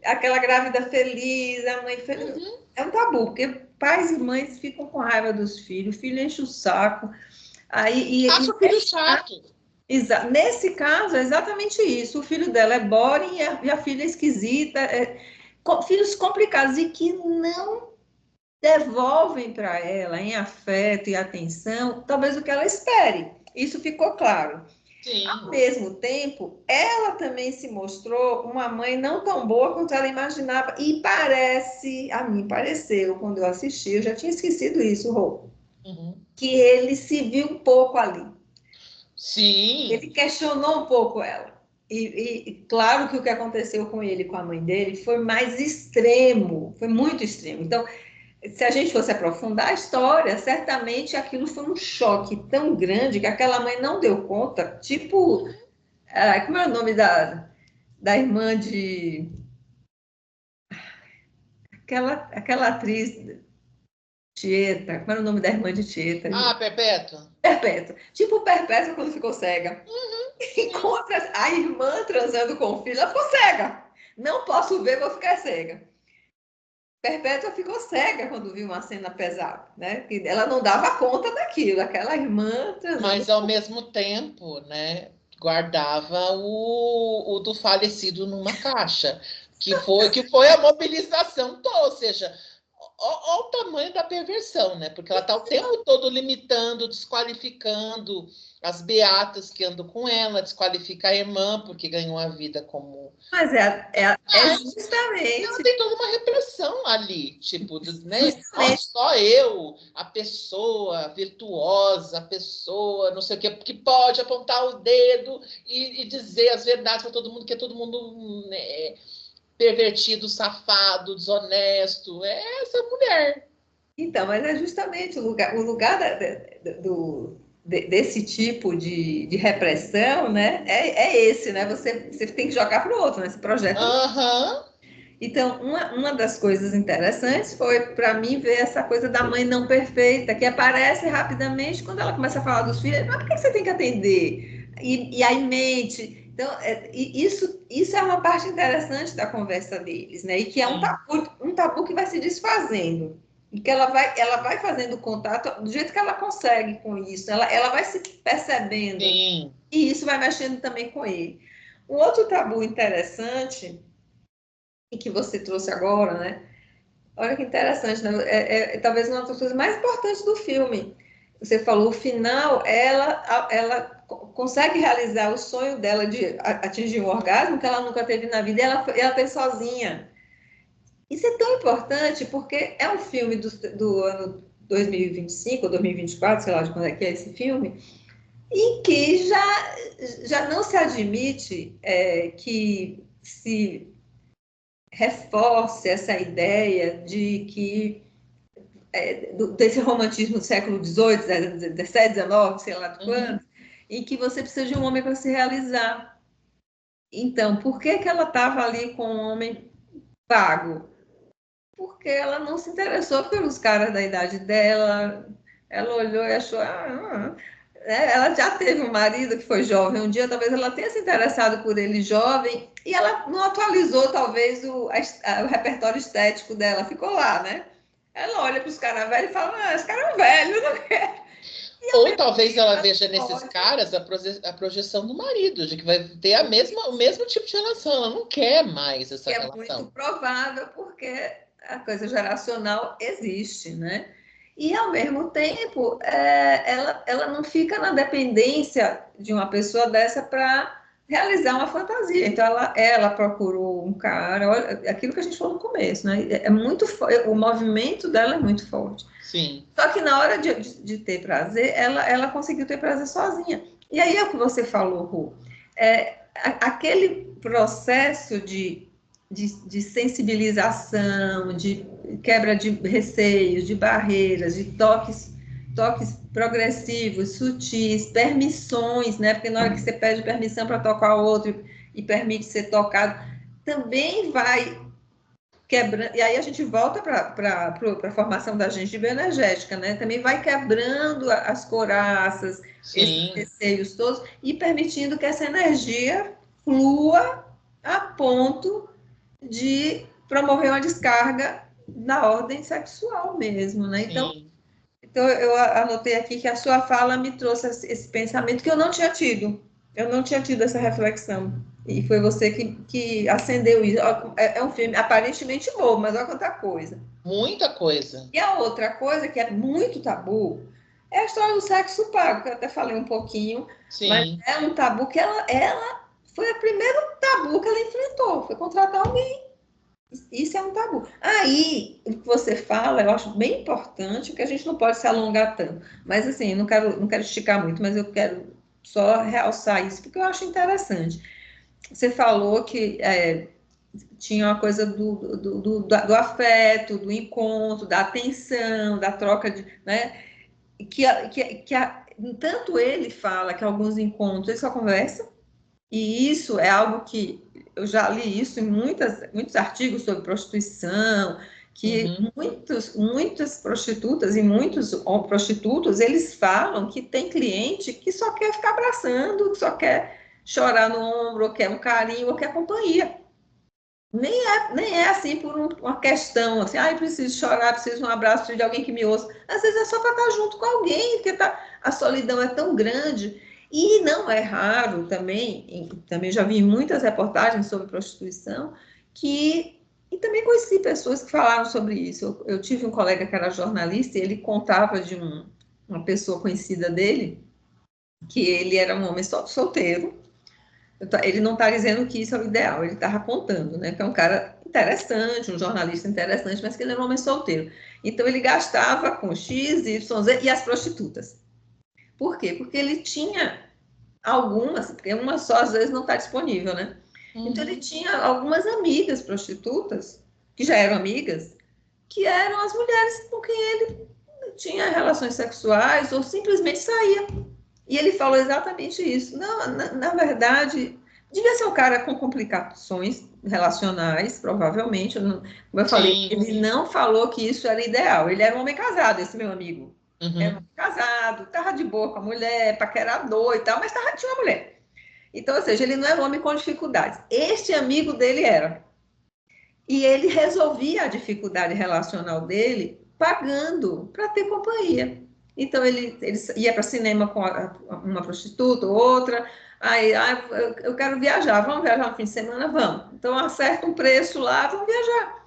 aquela grávida feliz, a mãe feliz. É um tabu, porque pais e mães ficam com raiva dos filhos, o filho enche o saco.
Acha o filho chato.
Nesse caso, é exatamente isso. O filho dela é boring e a filha é esquisita. Filhos complicados e que não devolvem para ela em afeto e atenção, talvez o que ela espere. Isso ficou claro.
Sim.
Ao mesmo tempo, ela também se mostrou uma mãe não tão boa quanto ela imaginava. E a mim pareceu, quando eu assisti, eu já tinha esquecido isso, Rô, que ele se viu um pouco ali.
Sim.
Ele questionou um pouco ela. E claro que o que aconteceu com ele e com a mãe dele foi mais extremo, foi muito extremo. Então, se a gente fosse aprofundar a história, certamente aquilo foi um choque tão grande que aquela mãe não deu conta. Tipo, como é o nome da irmã de. Aquela atriz Tieta, como era o nome da irmã de Tieta?
Perpétua.
Perpétua. Tipo Perpétua quando ficou cega. Encontra a irmã transando com o filho, ela ficou cega. Não posso ver, vou ficar cega. Perpétua ficou cega quando viu uma cena pesada, né? Que ela não dava conta daquilo, aquela irmã transando.
Mas ao mesmo tempo, né, guardava o do falecido numa caixa, que foi a mobilização toda, ou seja, olha o tamanho da perversão, né? Porque ela está o tempo todo limitando, desqualificando as beatas que andam com ela, desqualifica a irmã porque ganhou a vida como.
Mas é justamente.
Ela tem toda uma repressão ali, tipo, né? Só eu, a pessoa virtuosa, a pessoa não sei o que pode apontar o dedo e dizer as verdades para todo mundo, que é todo mundo, né, pervertido, safado, desonesto. É essa mulher.
Então, mas é justamente o lugar desse tipo de repressão, né? É esse, né? Você tem que jogar para o outro, né? Esse projeto. Então, uma das coisas interessantes foi, para mim, ver essa coisa da mãe não perfeita, que aparece rapidamente quando ela começa a falar dos filhos. Mas por que você tem que atender? E aí mente. Então, isso é uma parte interessante da conversa deles, né? E que é um tabu que vai se desfazendo. E que ela vai fazendo contato do jeito que ela consegue com isso. Ela vai se percebendo.
Sim.
E isso vai mexendo também com ele. Um outro tabu interessante, e que você trouxe agora, né? Olha que interessante, né? Talvez uma das coisas mais importantes do filme. Você falou, o final, ela consegue realizar o sonho dela de atingir um orgasmo que ela nunca teve na vida, e ela teve sozinha. Isso é tão importante porque é um filme do ano 2025 ou 2024, sei lá de quando é que é esse filme, em que já não se admite que se reforce essa ideia de que desse romantismo do século XVIII, XVII, XIX, sei lá de quando, em que você precisa de um homem para se realizar. Então, por que ela estava ali com um homem pago? Porque ela não se interessou pelos caras da idade dela, ela olhou e achou... Ela já teve um marido que foi jovem um dia, talvez ela tenha se interessado por ele jovem, e ela não atualizou, talvez, o repertório estético dela, ficou lá, né? Ela olha para os caras velhos e fala, esse cara é um velho, não quer.
Ou talvez ela veja nesses caras a projeção do marido, de que vai ter o mesmo tipo de relação, ela não quer mais essa relação.
É muito provável, porque a coisa geracional existe, né? E, ao mesmo tempo, ela não fica na dependência de uma pessoa dessa para realizar uma fantasia. Então, ela procurou um cara, olha, aquilo que a gente falou no começo, né? O movimento dela é muito forte.
Sim.
Só que na hora de ter prazer, ela conseguiu ter prazer sozinha. E aí é o que você falou, Ru. Aquele processo de sensibilização, de quebra de receios, de barreiras, de toques progressivos, sutis, permissões, né? Porque na hora que você pede permissão para tocar o outro e permite ser tocado, também vai quebrando, e aí a gente volta para a formação da gengiva energética, né? Também vai quebrando as coraças, esses
Sim,
receios todos, e permitindo que essa energia flua a ponto de promover uma descarga na ordem sexual mesmo, né?
sim.
Então eu anotei aqui que a sua fala me trouxe esse pensamento que eu não tinha tido. Eu não tinha tido essa reflexão. E foi você que acendeu isso. É um filme aparentemente bobo, mas olha quanta coisa.
Muita coisa.
E a outra coisa que é muito tabu é a história do sexo pago, que eu até falei um pouquinho, mas
Sim,
é um tabu que ela foi o primeiro tabu que ela enfrentou, foi contratar alguém. Isso é um tabu. Aí, o que você fala, eu acho bem importante, que a gente não pode se alongar tanto. Mas, assim, não quero esticar muito, mas eu quero só realçar isso, porque eu acho interessante. Você falou que tinha uma coisa do afeto, do encontro, da atenção, da troca de, né? Tanto ele fala que alguns encontros ele só conversa, e isso é algo que eu já li isso em muitos artigos sobre prostituição, que
uhum,
muitas prostitutas e muitos prostitutos, eles falam que tem cliente que só quer ficar abraçando, que só quer chorar no ombro, ou quer um carinho, ou quer companhia. Nem é assim por uma questão, assim, ai, preciso chorar, preciso de um abraço, preciso de alguém que me ouça. Às vezes é só para estar junto com alguém, porque a solidão é tão grande. E não é raro também já vi muitas reportagens sobre prostituição, e também conheci pessoas que falaram sobre isso. Eu tive um colega que era jornalista e ele contava de uma pessoa conhecida dele, que ele era um homem solteiro. Ele não está dizendo que isso é o ideal, ele estava contando, né? Que é um cara interessante, um jornalista interessante, mas que ele era um homem solteiro. Então ele gastava com X, Y, Z e as prostitutas. Por quê? Porque ele tinha algumas, porque uma só às vezes não está disponível, né? Então ele
uhum.
tinha algumas amigas prostitutas, que já eram amigas, que eram as mulheres com quem ele tinha relações sexuais ou simplesmente saía. E ele falou exatamente isso. Não, na verdade, devia ser um cara com complicações relacionais, provavelmente. Como eu falei,
Sim,
ele não falou que isso era ideal. Ele era um homem casado, esse meu amigo. Era um
uhum.
homem casado, estava de boa com a mulher, paquerador e tal, mas tinha uma mulher. Então, ou seja, ele não era um homem com dificuldades. Este amigo dele era. E ele resolvia a dificuldade relacional dele pagando para ter companhia. Então ele ia para cinema com uma prostituta ou outra. Aí, eu quero viajar, vamos viajar no fim de semana? Vamos. Então acerta um preço lá, vamos viajar.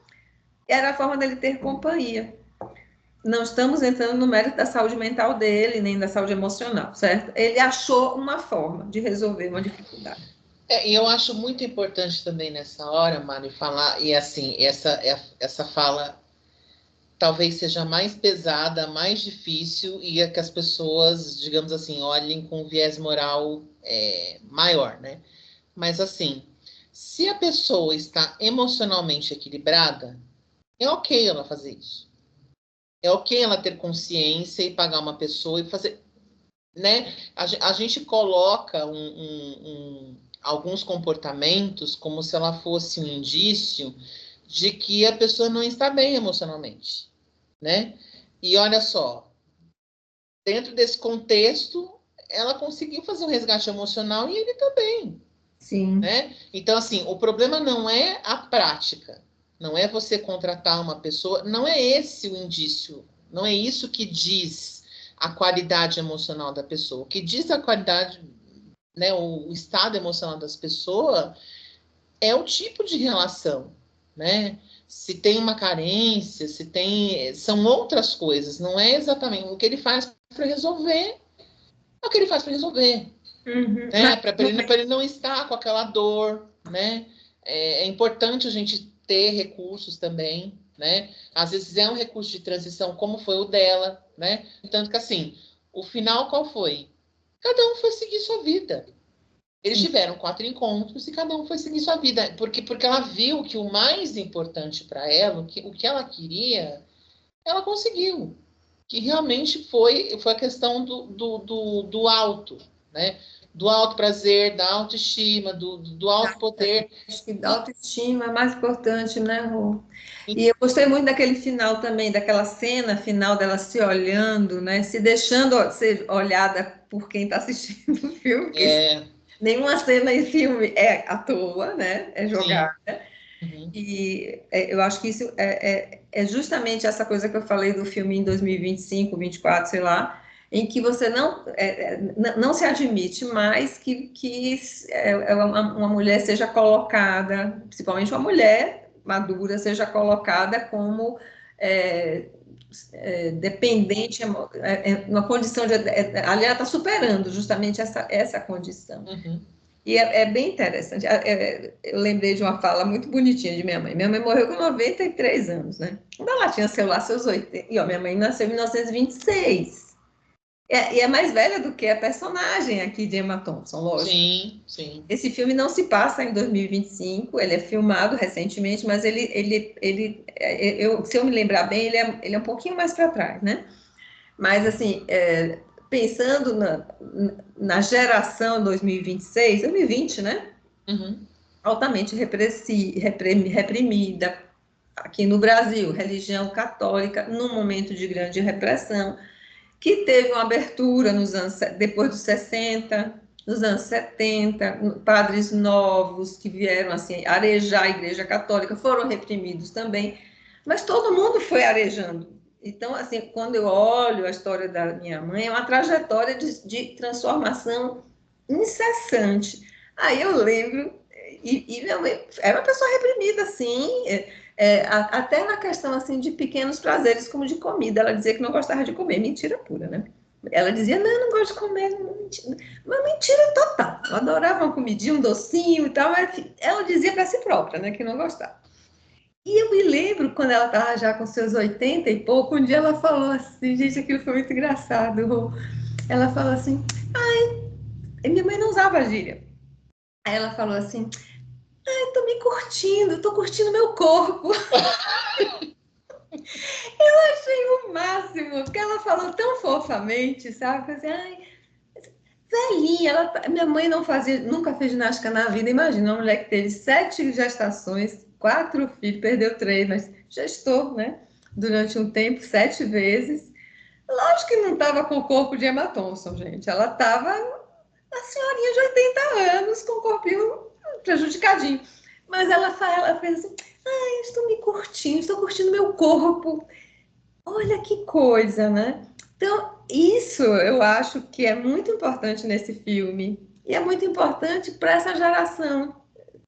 Era a forma dele ter companhia. Não estamos entrando no mérito da saúde mental dele, nem da saúde emocional, certo? Ele achou uma forma de resolver uma dificuldade.
E eu acho muito importante também nessa hora, Mari, falar, e assim, essa fala talvez seja mais pesada, mais difícil, e é que as pessoas, digamos assim, olhem com um viés moral maior, né? Mas assim, se a pessoa está emocionalmente equilibrada, é ok ela fazer isso. É ok ela ter consciência e pagar uma pessoa e fazer, né? A gente coloca alguns comportamentos como se ela fosse um indício de que a pessoa não está bem emocionalmente, né? E olha só, dentro desse contexto, ela conseguiu fazer um resgate emocional e ele também,
Sim,
né? Então, assim, o problema não é a prática, não é você contratar uma pessoa, não é esse o indício, não é isso que diz a qualidade emocional da pessoa. O que diz a qualidade, né, o estado emocional das pessoas é o tipo de relação, né? Se tem uma carência, se tem. São outras coisas, não é exatamente o que ele faz para resolver, é o que ele faz para resolver,
uhum.
né? Para ele não estar com aquela dor, né? É importante a gente ter recursos também, né? Às vezes é um recurso de transição, como foi o dela, né? Tanto que assim, o final qual foi? Cada um foi seguir sua vida. Eles
Sim.
tiveram 4 encontros e cada um foi seguir sua vida. Porque ela viu que o mais importante para ela, o que ela queria, ela conseguiu. Que realmente foi a questão do alto, né? do alto prazer, da autoestima, do alto poder.
Acho que da autoestima é mais importante, né, Rô? E eu gostei muito daquele final também, daquela cena final dela se olhando, né? Se deixando ser olhada por quem está assistindo o filme.
É,
Nenhuma cena em filme é à toa, né? É
sim.
jogada.
Uhum.
E eu acho que isso é justamente essa coisa que eu falei do filme em 2025, 24, sei lá, em que você não se admite mais que uma mulher seja colocada, principalmente uma mulher madura, seja colocada como é, dependente, uma condição de. Ali ela está superando justamente essa condição.
Uhum.
E é bem interessante. Eu lembrei de uma fala muito bonitinha de minha mãe. Minha mãe morreu com 93 anos, né? Quando ela tinha, sei lá, seus 80. E, ó, minha mãe nasceu em 1926. E é mais velha do que a personagem aqui de Emma Thompson, lógico.
Sim, sim.
Esse filme não se passa em 2025, ele é filmado recentemente, mas se eu me lembrar bem, ele é um pouquinho mais para trás, né? Mas, assim, pensando na geração 2026, 2020, né?
Uhum.
Altamente reprimida aqui no Brasil, religião católica, num momento de grande repressão, que teve uma abertura depois dos 60, nos anos 70, padres novos que vieram assim arejar a Igreja Católica foram reprimidos também, mas todo mundo foi arejando. Então, assim, quando eu olho a história da minha mãe, é uma trajetória de transformação incessante. Aí eu lembro, e minha mãe era uma pessoa reprimida, assim, até na questão assim de pequenos prazeres, como de comida. Ela dizia que não gostava de comer, mentira pura, né? Ela dizia, não, eu não gosto de comer, mentira. Mas mentira total. Eu adorava uma comidinha, um docinho e tal, mas ela dizia para si própria, né, que não gostava. E eu me lembro quando ela estava já com seus 80 e pouco, um dia ela falou assim, gente, aquilo foi muito engraçado. Ela falou assim, e minha mãe não usava gíria. Aí ela falou assim, eu tô me curtindo, tô curtindo meu corpo. Achei o máximo, porque ela falou tão fofamente, sabe? Assim, ai, velhinha, minha mãe não fazia, nunca fez ginástica na vida. Imagina, uma mulher que teve 7 gestações, 4 filhos, perdeu 3, mas gestou, né? Durante um tempo, 7 vezes. Lógico que não estava com o corpo de Emma Thompson, gente. Ela estava uma senhorinha de 80 anos, com o corpinho prejudicadinho. Mas ela fez assim, ai, estou curtindo meu corpo. Olha que coisa, né? Então, isso eu acho que é muito importante nesse filme. E é muito importante para essa geração.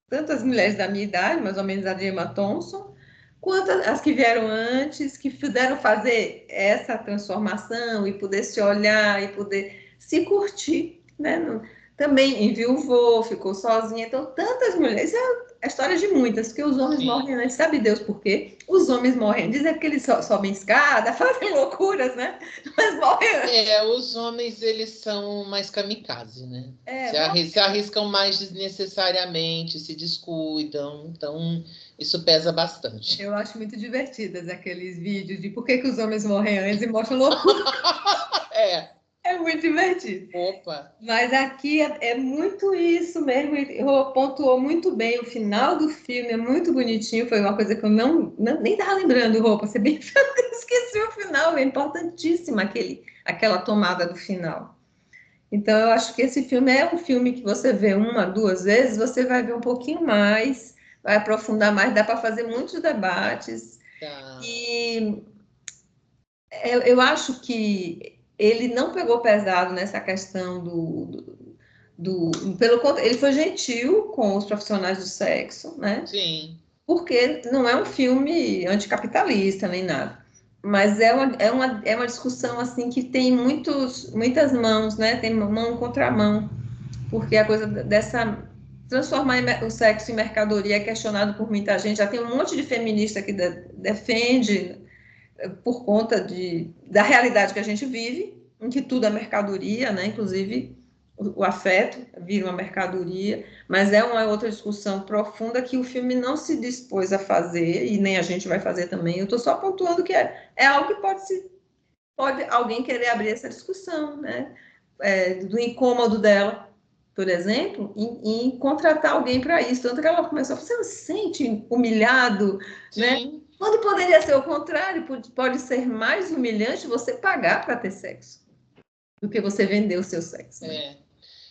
Tanto as mulheres da minha idade, mais ou menos a de Emma Thompson, quanto as que vieram antes, que puderam fazer essa transformação e poder se olhar e poder se curtir, né? Também enviuvou, ficou sozinha. Então, tantas mulheres, é a história de muitas, que os homens
Sim.
morrem antes, sabe Deus por quê? Os homens morrem, dizem que eles sobem escada, fazem loucuras, né? Mas morrem antes.
Os homens, eles são mais kamikaze, né?
Morrem.
Se arriscam mais desnecessariamente, se descuidam, então isso pesa bastante.
Eu acho muito divertidas aqueles vídeos de por que os homens morrem antes e mostram loucura.
É,
É muito divertido.
opa,
Mas aqui é muito isso mesmo, e pontuou muito bem. O final do filme é muito bonitinho. Foi uma coisa que eu nem estava lembrando, Rô, pra ser bem esqueci o final. É importantíssima aquela tomada do final. Então, eu acho que esse filme é um filme que você vê uma, duas vezes, você vai ver um pouquinho mais, vai aprofundar mais, dá para fazer muitos debates.
tá.
E eu acho que ele não pegou pesado nessa questão pelo contrário, ele foi gentil com os profissionais do sexo, né?
Sim,
Porque não é um filme anticapitalista nem nada. Mas é uma discussão assim que tem muitas mãos, né? Tem mão contra mão, porque a coisa dessa transformar o sexo em mercadoria é questionado por muita gente. Já tem um monte de feminista que defende por conta da realidade que a gente vive, em que tudo é mercadoria, né? Inclusive o afeto vira uma mercadoria, mas é uma outra discussão profunda que o filme não se dispôs a fazer, e nem a gente vai fazer também. Eu estou só pontuando que é algo que pode alguém querer abrir essa discussão, né? Do incômodo dela. por exemplo, em contratar alguém para isso. Tanto que ela começou a falar, você não se sente humilhado, né?
Sim.
Quando poderia ser o contrário, pode ser mais humilhante você pagar para ter sexo do que você vender o seu sexo, né?
É.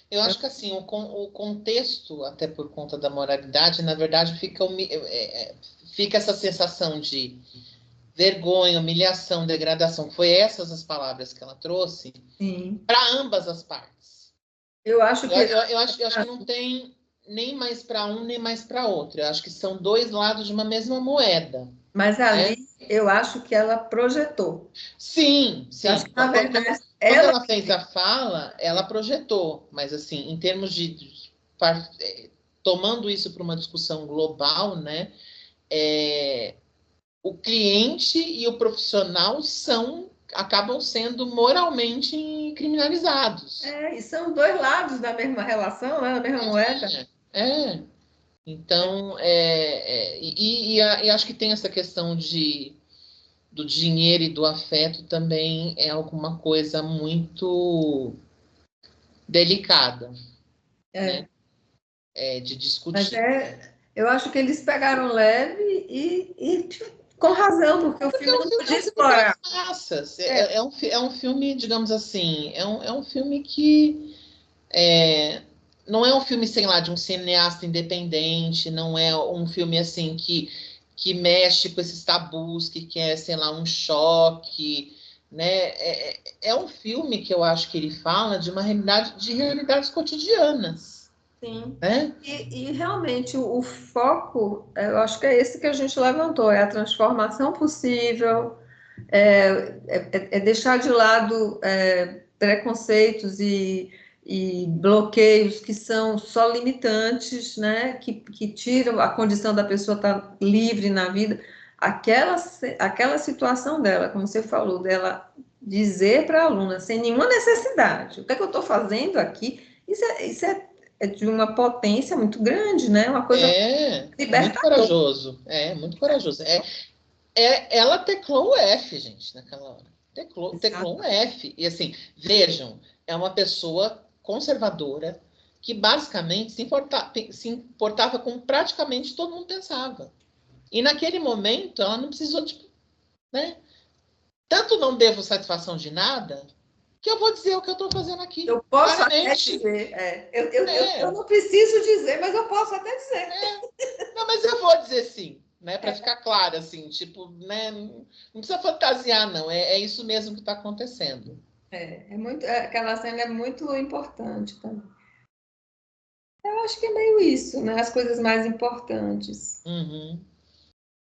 Eu acho que assim, o contexto, até por conta da moralidade, na verdade, fica essa sensação de vergonha, humilhação, degradação. Foi essas as palavras que ela trouxe
Sim.
para ambas as partes.
Eu acho que
Eu acho que não tem nem mais para um, nem mais para outro. Eu acho que são dois lados de uma mesma moeda.
mas
Né?
ali eu acho que ela projetou.
Sim,
Eu acho
sim.
que, na verdade,
Quando
ela.
ela fez a fala, ela projetou, mas assim, em termos tomando isso para uma discussão global, né? O cliente e o profissional acabam sendo moralmente criminalizados.
E são dois lados da mesma relação, né? Da mesma moeda.
É. Então, e acho que tem essa questão do dinheiro e do afeto também é alguma coisa muito delicada,
É.
né? De
Mas
discutir.
eu acho que eles pegaram leve e com razão, porque o
Porque
filme não
é
podia
um filme para
explorar.
as massas.
É,
É um filme, digamos assim, é um filme que não é um filme, sei lá, de um cineasta independente, não é um filme assim que mexe com esses tabus, que quer, sei lá, um choque, né? É um filme que eu acho que ele fala de uma realidade, de realidades cotidianas,
sim.
né?
E realmente o foco, eu acho que é esse que a gente levantou, é a transformação possível, é deixar de lado preconceitos e bloqueios que são só limitantes, né? Que tiram a condição da pessoa estar livre na vida. Aquela situação dela, como você falou, dela dizer para a aluna, sem nenhuma necessidade, o que é que eu estou fazendo aqui? É de uma potência muito grande, né? Uma coisa
É muito
libertadora.
corajoso. É muito corajoso. Ela teclou o F, gente, naquela hora. Teclou um F. E assim, vejam, é uma pessoa conservadora que basicamente se importava com praticamente todo mundo pensava. E naquele momento ela não precisou, tipo, né? Tanto não devo satisfação de nada que eu vou dizer o que eu estou fazendo aqui.
Eu posso até
Claramente.
dizer, eu
É,
não preciso dizer, mas eu posso até dizer.
não, mas eu vou dizer sim, né? Para ficar claro, assim, tipo, né? Não precisa fantasiar, não. É isso mesmo que está acontecendo.
Aquela cena é muito importante também. Eu acho que é meio isso, né? As coisas mais importantes.
Uhum.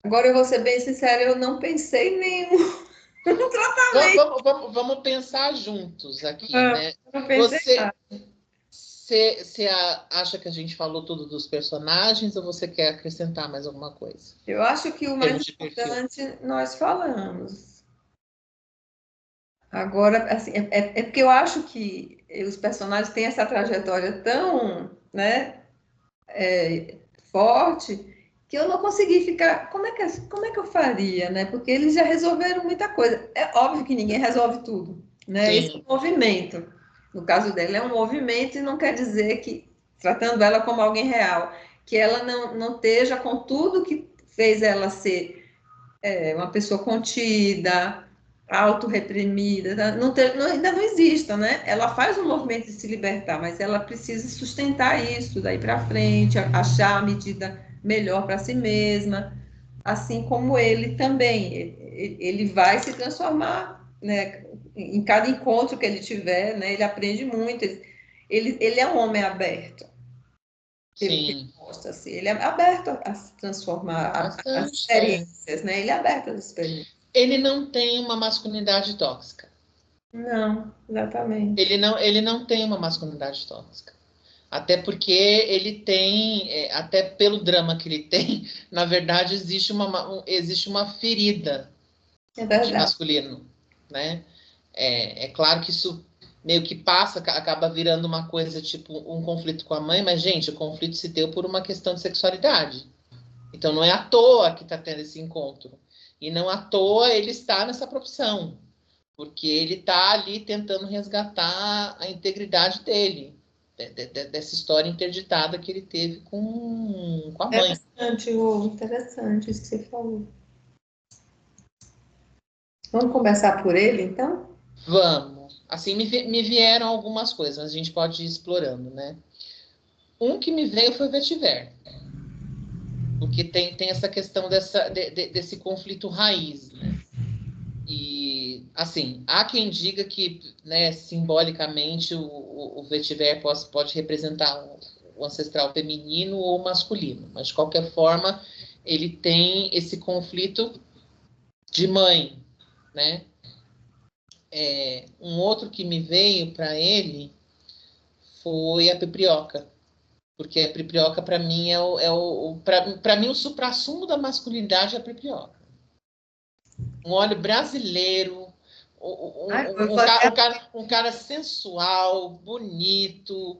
Agora eu vou ser bem sincera, eu não pensei em nenhum tratamento.
Vamos pensar juntos aqui,
Não,
né?
eu não pensei em
Você,
nada.
você acha que a gente falou tudo dos personagens ou você quer acrescentar mais alguma coisa?
Eu acho que o
Em
mais
termos de perfil.
importante nós falamos. Agora, assim, é porque eu acho que os personagens têm essa trajetória tão, né, forte que eu não consegui ficar. Como é que eu faria, né? Porque eles já resolveram muita coisa. É óbvio que ninguém resolve tudo, né? Esse é
Sim,
um movimento. No caso dela, é um movimento e não quer dizer que, tratando ela como alguém real, que ela não esteja com tudo que fez ela ser uma pessoa contida, autorreprimida, tá? Ainda não exista, né? Ela faz um movimento de se libertar, mas ela precisa sustentar isso daí para frente, achar a medida melhor para si mesma, assim como ele também. Ele vai se transformar, né? Em cada encontro que ele tiver, né? Ele aprende muito. Ele é um homem aberto, pelo que ele
sim.
mostra, assim. Ele é aberto a se transformar, as
Bastante.
experiências, né? Ele é aberto às experiências.
Ele não tem uma masculinidade tóxica.
Não, exatamente.
Ele não tem uma masculinidade tóxica. Até porque ele tem, até pelo drama que ele tem, na verdade existe uma ferida
É
de
verdade.
masculino, né? É claro que isso meio que passa, acaba virando uma coisa tipo um conflito com a mãe, mas, gente, o conflito se deu por uma questão de sexualidade. Então não é à toa que está tendo esse encontro. E não à toa ele está nessa profissão, porque ele está ali tentando resgatar a integridade dele. dessa história interditada que ele teve com a mãe.
Interessante isso que você falou. Vamos começar por ele, então?
Vamos. Assim, me vieram algumas coisas, mas a gente pode ir explorando, né? Um que me veio foi o Vetiver. Porque tem essa questão desse conflito raiz, né? E, assim, há quem diga que, né, simbolicamente, o Vetiver pode representar o ancestral feminino ou masculino, mas, de qualquer forma, ele tem esse conflito de mãe, né? Um outro que me veio para ele foi a Piprioca, porque a Piprioca, para mim, para mim, o suprassumo da masculinidade é a Piprioca. Um óleo brasileiro, um cara sensual, bonito,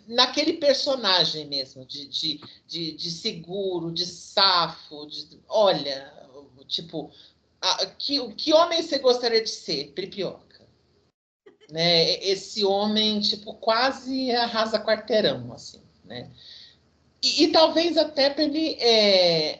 naquele personagem mesmo, de seguro, de safo, olha, tipo, que homem você gostaria de ser? Pripioca. Né? Esse homem, tipo, quase arrasa quarteirão, assim, né? E talvez até para ele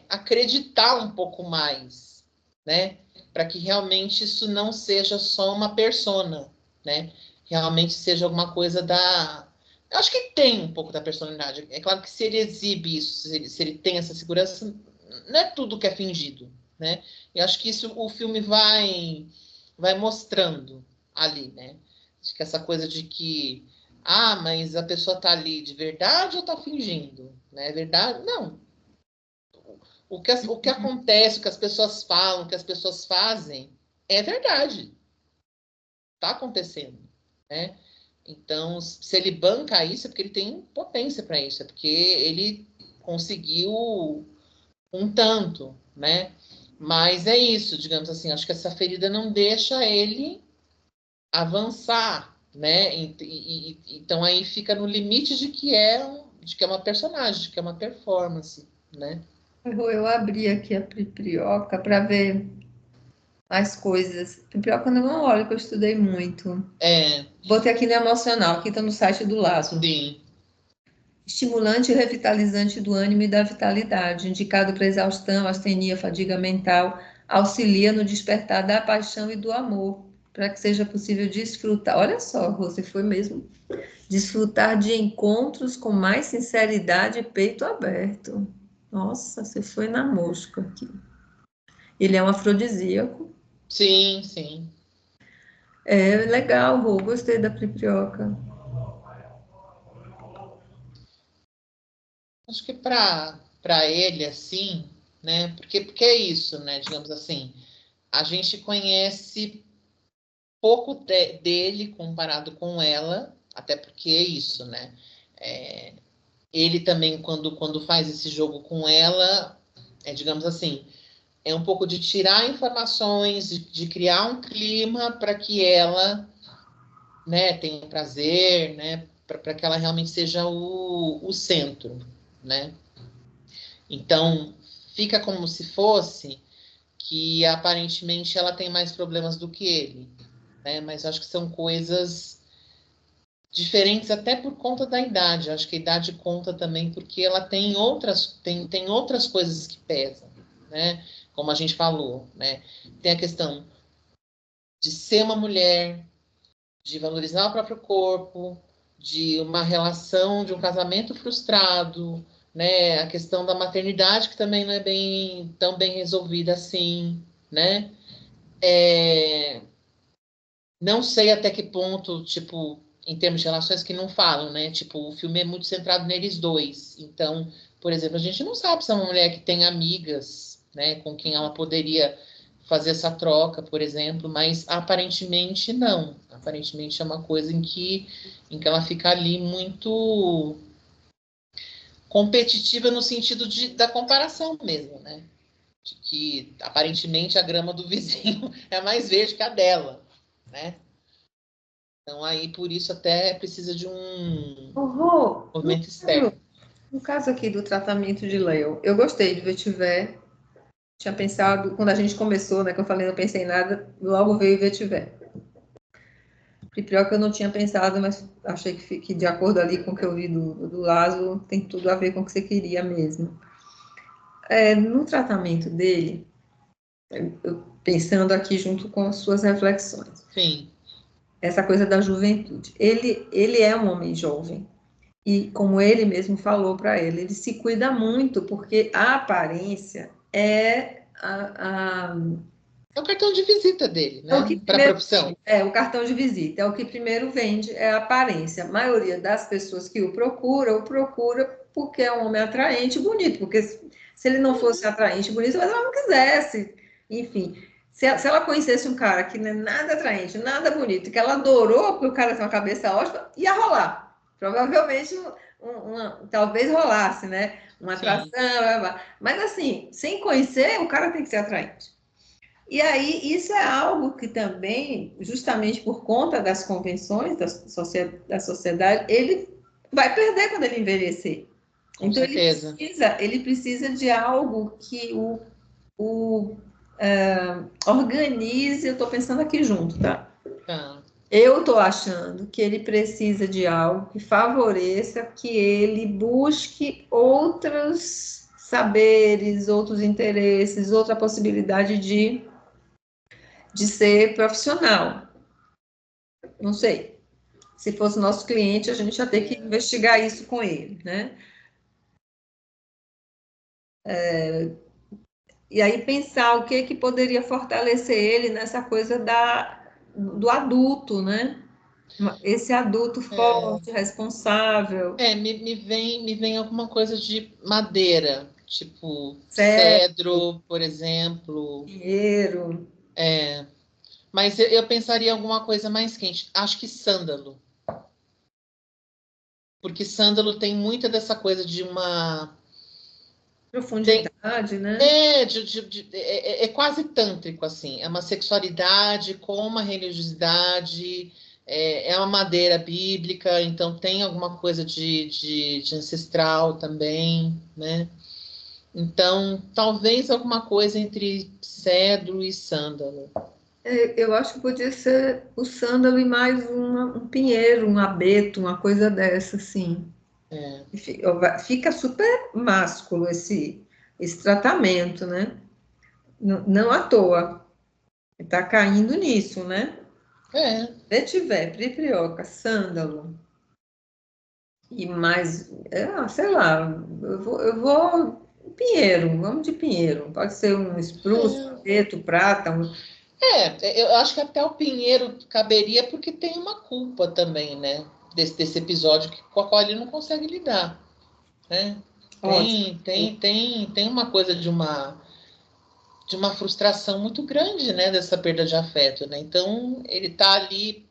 acreditar um pouco mais, né? Para que realmente isso não seja só uma persona, né? Realmente seja alguma coisa da... Eu acho que tem um pouco da personalidade. É claro que se ele exibe isso, se ele tem essa segurança, não é tudo que é fingido, né? E acho que isso o filme vai mostrando ali, né? Acho que essa coisa de que mas a pessoa tá ali de verdade ou tá fingindo? Né? É verdade? Não. O que acontece, o que as pessoas falam, o que as pessoas fazem, é verdade. Tá acontecendo. Né? Então, se ele banca isso, é porque ele tem potência para isso, é porque ele conseguiu um tanto, né? Mas é isso, digamos assim, acho que essa ferida não deixa ele avançar, né? Então aí fica no limite de que é uma personagem, de que é uma performance, né?
Eu abri aqui a Priprioca para ver mais coisas. Priprioca não é um óleo que eu estudei muito. Botei aqui no emocional, aqui está no site do Lazo.
Sim.
Estimulante e revitalizante do ânimo e da vitalidade, indicado para exaustão, astenia, fadiga mental, auxilia no despertar da paixão e do amor, para que seja possível desfrutar. Olha só, você foi mesmo desfrutar de encontros com mais sinceridade e peito aberto. Nossa, você foi na mosca aqui. Ele é um afrodisíaco.
Sim, sim.
É legal, Rô, gostei da Priprioca.
Acho que para ele assim, né? Porque é isso, né? Digamos assim, a gente conhece pouco dele comparado com ela, até porque é isso, né? Ele também, quando faz esse jogo com ela, digamos assim, é um pouco de tirar informações, de criar um clima para que ela, né, tenha prazer, né, para que ela realmente seja o centro, né? Então, fica como se fosse que aparentemente ela tem mais problemas do que ele, né? Mas acho que são coisas diferentes até por conta da idade. Acho que a idade conta também porque ela tem outras coisas que pesam, né? Como a gente falou, né? Tem a questão de ser uma mulher, de valorizar o próprio corpo, de uma relação, de um casamento frustrado, né? A questão da maternidade que também não é tão bem resolvida assim, né? Não sei até que ponto, tipo, em termos de relações que não falam, né? Tipo, o filme é muito centrado neles dois. Então, por exemplo, a gente não sabe se é uma mulher que tem amigas, né, com quem ela poderia fazer essa troca, por exemplo, mas aparentemente não. Aparentemente é uma coisa em que ela fica ali muito competitiva no sentido da comparação mesmo, né? De que aparentemente a grama do vizinho é mais verde que a dela, né? Então, aí, por isso, até precisa de um
Rô,
movimento externo.
no caso aqui do tratamento de Léo, eu gostei de Vetiver. Tinha pensado, quando a gente começou, né, que eu falei, não pensei em nada, logo veio Vetiver. Pior que eu não tinha pensado, mas achei que de acordo ali com o que eu vi do Lázaro, tem tudo a ver com o que você queria mesmo. No tratamento dele, pensando aqui junto com as suas reflexões,
Sim.
essa coisa da juventude. Ele é um homem jovem, e como ele mesmo falou para ele se cuida muito, porque a aparência
É o cartão de visita dele,
é o que
né? Para a
primeiro
profissão.
o cartão de visita, é o que primeiro vende, é a aparência. A maioria das pessoas que o procura porque é um homem atraente e bonito, porque se ele não fosse atraente e bonito, mas ela não quisesse. Enfim, se ela conhecesse um cara que não é nada atraente, nada bonito, que ela adorou, porque o cara tem uma cabeça ótima, ia rolar. Provavelmente, talvez rolasse, né? Uma atração,
Sim.
blá, blá. Mas assim, sem conhecer, o cara tem que ser atraente. E aí, isso é algo que também, justamente por conta das convenções da sociedade, ele vai perder quando ele envelhecer.
Com
Então,
certeza.
ele precisa de algo que organize. Eu estou pensando aqui junto, tá?
Tá.
Eu estou achando que ele precisa de algo que favoreça que ele busque outros saberes, outros interesses, outra possibilidade de ser profissional. Não sei. Se fosse nosso cliente, a gente ia ter que investigar isso com ele, né? E aí pensar o que poderia fortalecer ele nessa coisa do adulto, né? Esse adulto
É,
forte, responsável,
me vem alguma coisa de madeira, tipo
sério,
cedro, por exemplo.
dinheiro.
É, mas eu pensaria em alguma coisa mais quente. Acho que sândalo. Porque sândalo tem muita dessa coisa de uma. Tem,
Profundidade, né?
é quase tântrico, assim. É uma sexualidade com uma religiosidade, é uma madeira bíblica, então tem alguma coisa de ancestral também, né? Então, talvez alguma coisa entre cedro e sândalo.
Eu acho que podia ser o sândalo e mais um pinheiro, um abeto, uma coisa dessa, assim.
É,
Fica super másculo esse tratamento, né? Não à toa. Está caindo nisso, né?
é,
Vetiver, priprioca, sândalo e mais, sei lá, pinheiro, vamos de pinheiro. Pode ser um espruço, abeto, prata,
eu acho que até o Pinheiro caberia porque tem uma culpa também, né? Desse episódio com a qual ele não consegue lidar, né?
ótimo.
Tem uma coisa de uma frustração muito grande, né? Dessa perda de afeto, né? Então, ele tá ali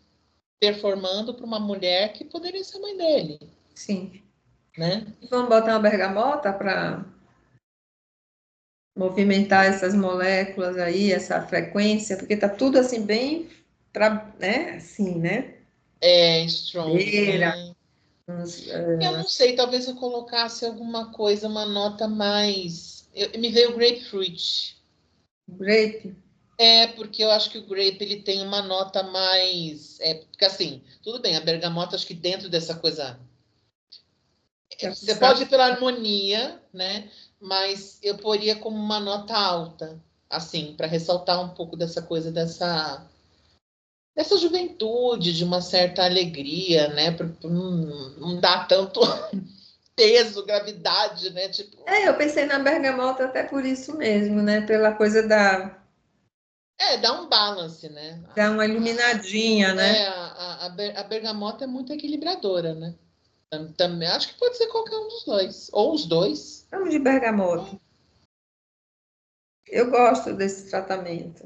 performando para uma mulher que poderia ser mãe dele,
Sim.
né?
Vamos botar uma bergamota para movimentar essas moléculas aí, essa frequência, porque tá tudo assim bem para, né? Assim, né?
É strong,
Beira,
né?
uns,
Eu não sei, talvez eu colocasse alguma coisa, uma nota mais. Me veio grapefruit.
grape.
Porque eu acho que o grape ele tem uma nota mais. Porque assim, tudo bem, a bergamota, acho que dentro dessa coisa.
Que é
Você pode ir
frustração.
pela harmonia, né? Mas eu poria como uma nota alta, assim, para ressaltar um pouco dessa coisa dessa juventude, de uma certa alegria, né? Pra não dar tanto peso, gravidade, né? Tipo,
Eu pensei na bergamota até por isso mesmo, né? Pela coisa
dá um balance, né?
dar uma iluminadinha, né?
A bergamota é muito equilibradora, né? Também acho que pode ser qualquer um dos dois. Ou os dois.
Vamos de bergamota. Eu gosto desse tratamento.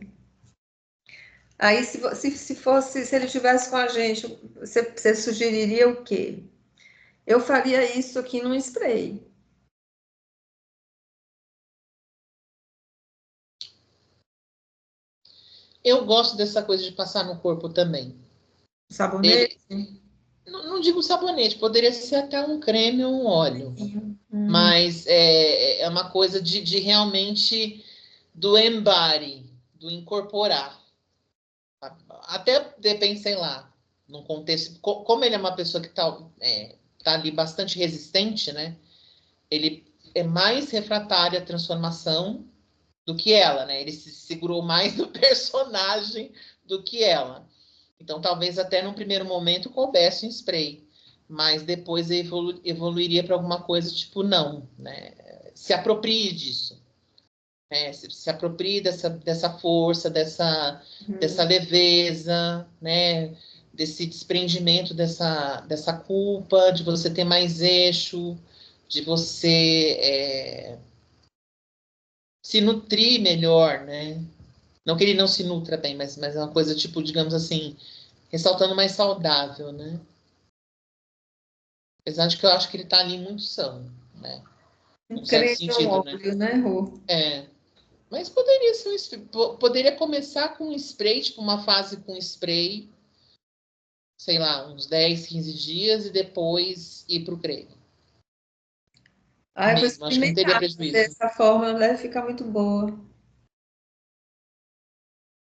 Aí, se ele tivesse com a gente, você sugeriria o quê? Eu faria isso aqui num spray.
Eu gosto dessa coisa de passar no corpo também.
Sabonete?
Ele, não digo sabonete, poderia ser até um creme ou um óleo.
Hum,
Mas é uma coisa de realmente do embody, do incorporar. Até depende, sei lá. num contexto... Como ele é uma pessoa que tá ali bastante resistente, né? Ele é mais refratário à transformação do que ela, né? Ele se segurou mais no personagem do que ela. Então, talvez até num primeiro momento coubesse um spray, mas depois evoluiria para alguma coisa tipo, não, né? Se aproprie disso. Se aproprie dessa força, dessa leveza, né? Desse desprendimento dessa culpa, de você ter mais eixo, de você se nutrir melhor, né? Não que ele não se nutra bem, mas é uma coisa, tipo, digamos assim, ressaltando mais saudável, né? Apesar de que eu acho que ele tá ali muito são, né?
Um
Num certo
creme ao
sentido, né?
óleo, né, Rô?
Mas poderia ser poderia começar com um spray, tipo uma fase com spray, sei lá, uns 10, 15 dias e depois ir pro creme.
Ah, eu vou
Mesmo, acho que não teria
experimentar fazer
prejuízo.
essa fórmula, deve ficar muito boa.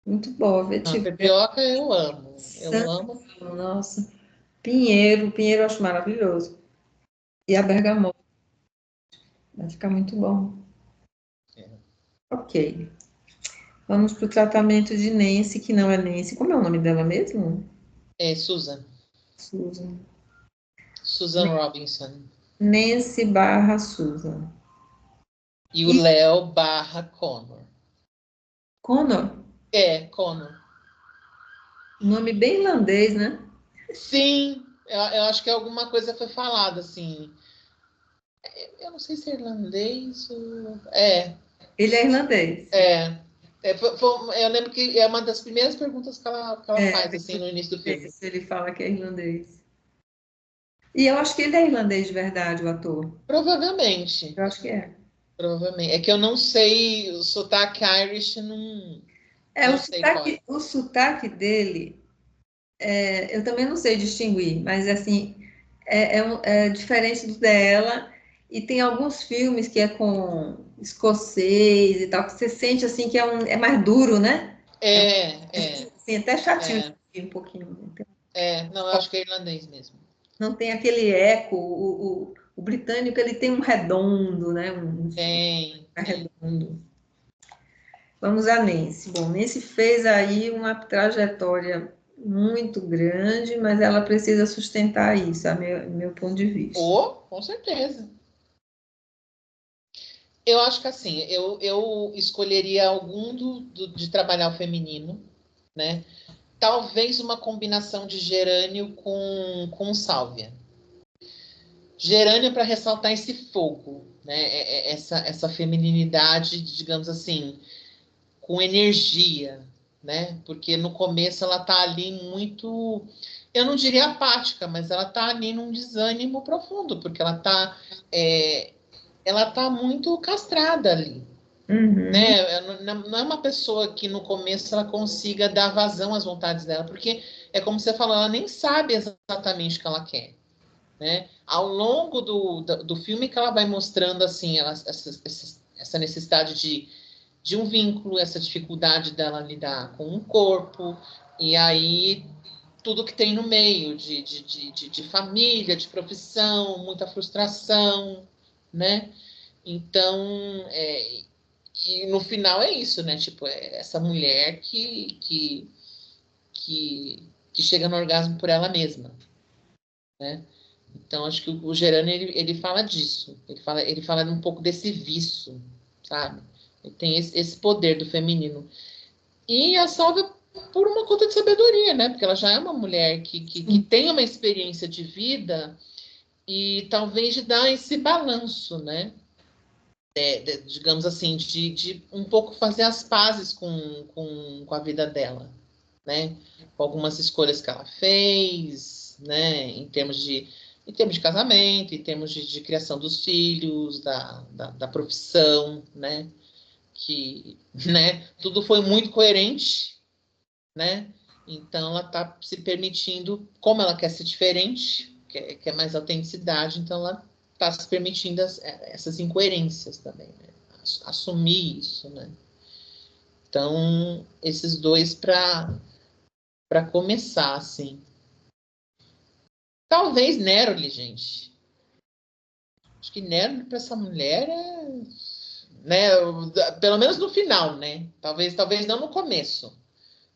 Muito boa,
A
Vetiver.
crepioca eu amo. Eu amo.
Nossa. Pinheiro eu acho maravilhoso. E a bergamota, vai ficar muito bom.
É,
Ok. Vamos para o tratamento de Nancy, que não é Nancy. Como é o nome dela mesmo?
Susan.
Susan.
Susan Robinson.
Nancy barra Susan.
E o
E
Léo barra Connor.
Connor,
Connor.
nome bem irlandês, né?
Sim, eu acho que alguma coisa foi falada, assim. Eu não sei se é irlandês ou...
Ele é irlandês.
É. Eu lembro que é uma das primeiras perguntas que ela
É,
faz, assim, no início do filme.
ele fala que é irlandês. E eu acho que ele é irlandês de verdade, o ator.
Provavelmente.
Eu acho que é.
Provavelmente. É que eu não sei, o sotaque Irish, não,
É,
não sei qual é.
o sotaque dele, eu também não sei distinguir, mas assim, é diferente do dela. E tem alguns filmes que é com escocês e tal, que você sente assim que é mais duro, né? Assim, até chatinho de
É.
assistir um pouquinho. Então,
Não, eu acho que é irlandês mesmo.
não tem aquele eco. O britânico ele tem um redondo, né? Um
Tem.
redondo. Vamos a Nancy. Bom, Nancy fez aí uma trajetória muito grande, mas ela precisa sustentar isso, meu ponto de vista.
Com certeza. Eu acho que assim, eu escolheria algum de trabalhar o feminino, né? Talvez uma combinação de gerânio com sálvia. Gerânio para ressaltar esse fogo, né? Essa feminilidade, digamos assim, com energia, né? Porque no começo ela tá ali muito, eu não diria apática, mas ela tá ali num desânimo profundo, porque ela tá muito castrada ali,
Uhum,
né? Não é uma pessoa que no começo ela consiga dar vazão às vontades dela, porque é como você falou, ela nem sabe exatamente o que ela quer, né? Ao longo do filme que ela vai mostrando assim, essa necessidade de um vínculo, essa dificuldade dela lidar com o corpo, e aí tudo que tem no meio de família, de profissão, muita frustração, né? Então, e no final é isso, né? Tipo, é essa mulher que chega no orgasmo por ela mesma, né? Então, acho que o Gerano, ele fala disso. Ele fala um pouco desse vício, sabe? Ele tem esse poder do feminino. E a Salva por uma conta de sabedoria, né? Porque ela já é uma mulher que
sim.
tem uma experiência de vida e talvez de dar esse balanço, né? Digamos assim, de um pouco fazer as pazes com a vida dela, né? Com algumas escolhas que ela fez, né? Em termos de casamento, em termos de criação dos filhos, da profissão, né? Que, né? Tudo foi muito coerente, né? Então ela está se permitindo, como ela quer ser diferente, quer mais autenticidade, então ela está se permitindo essas incoerências também, né? Assumir isso, né? Então esses dois para começar, assim. Talvez Neroli, gente. Acho que Neroli para essa mulher é, né, pelo menos no final, né? Talvez não no começo.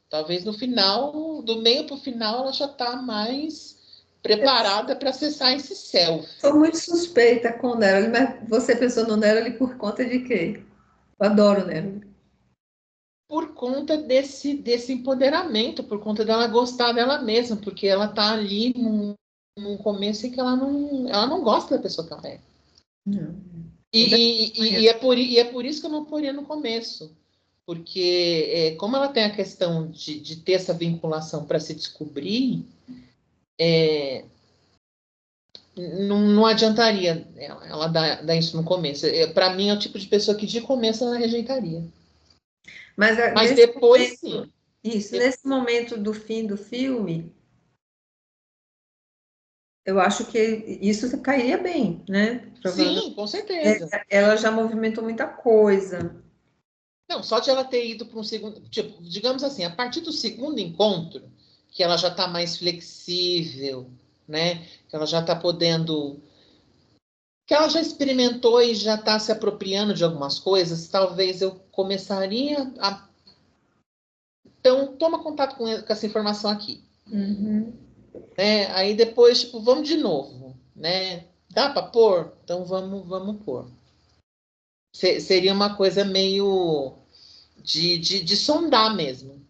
Talvez no final, do meio para o final, ela já está mais preparada para acessar esse self.
Sou muito suspeita com o Neroli, mas você pensou no Neroli por conta de quê? Eu adoro o Neroli.
Por conta desse empoderamento, por conta dela gostar dela mesma, porque ela está ali num começo em que ela não gosta da pessoa que ela é.
Não.
E é por isso que eu não poria no começo. Porque como ela tem a questão de ter essa vinculação para se descobrir, não adiantaria ela dar isso no começo. Para mim, é o tipo de pessoa que de começo ela rejeitaria. Mas depois, sim.
Isso, nesse momento do fim do filme, eu acho que isso cairia bem, né?
Sim, com certeza.
Ela já movimentou muita coisa.
Não, só de ela ter ido para um segundo. Tipo, digamos assim, a partir do segundo encontro, que ela já está mais flexível, né? Que ela já está podendo. Que ela já experimentou e já está se apropriando de algumas coisas, talvez eu começaria a. Então, toma contato com essa informação aqui.
Uhum.
Né? Aí depois, tipo, vamos de novo, né? Dá para pôr? Então vamos pôr. Seria uma coisa meio de sondar mesmo.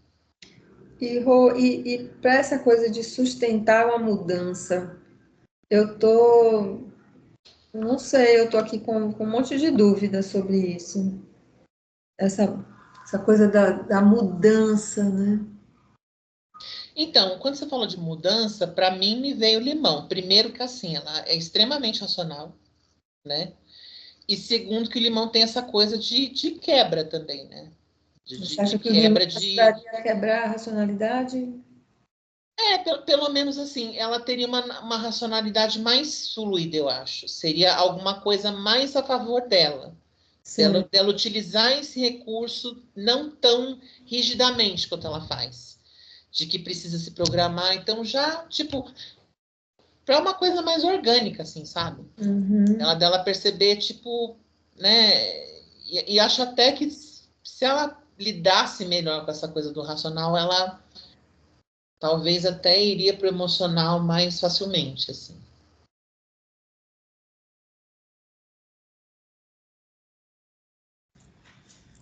E para essa coisa de sustentar uma mudança, eu tô, não sei, eu tô aqui com um monte de dúvidas sobre isso. Essa coisa da mudança, né?
Então, quando você falou de mudança, para mim me veio limão. Primeiro que assim, ela é extremamente racional, né? E segundo que o limão tem essa coisa de quebra também, né?
Você
De
acha que o limão
quebra de.
ajudaria a quebrar a racionalidade?
Pelo menos assim, ela teria uma racionalidade mais fluida, eu acho. Seria alguma coisa mais a favor dela.
Sim.
Dela utilizar esse recurso não tão rigidamente quanto ela faz. De que precisa se programar. Então, já, tipo, para uma coisa mais orgânica, assim, sabe?
Uhum.
Ela dela perceber, tipo, né? E acho até que se ela lidasse melhor com essa coisa do racional, ela talvez até iria para o emocional mais facilmente, assim.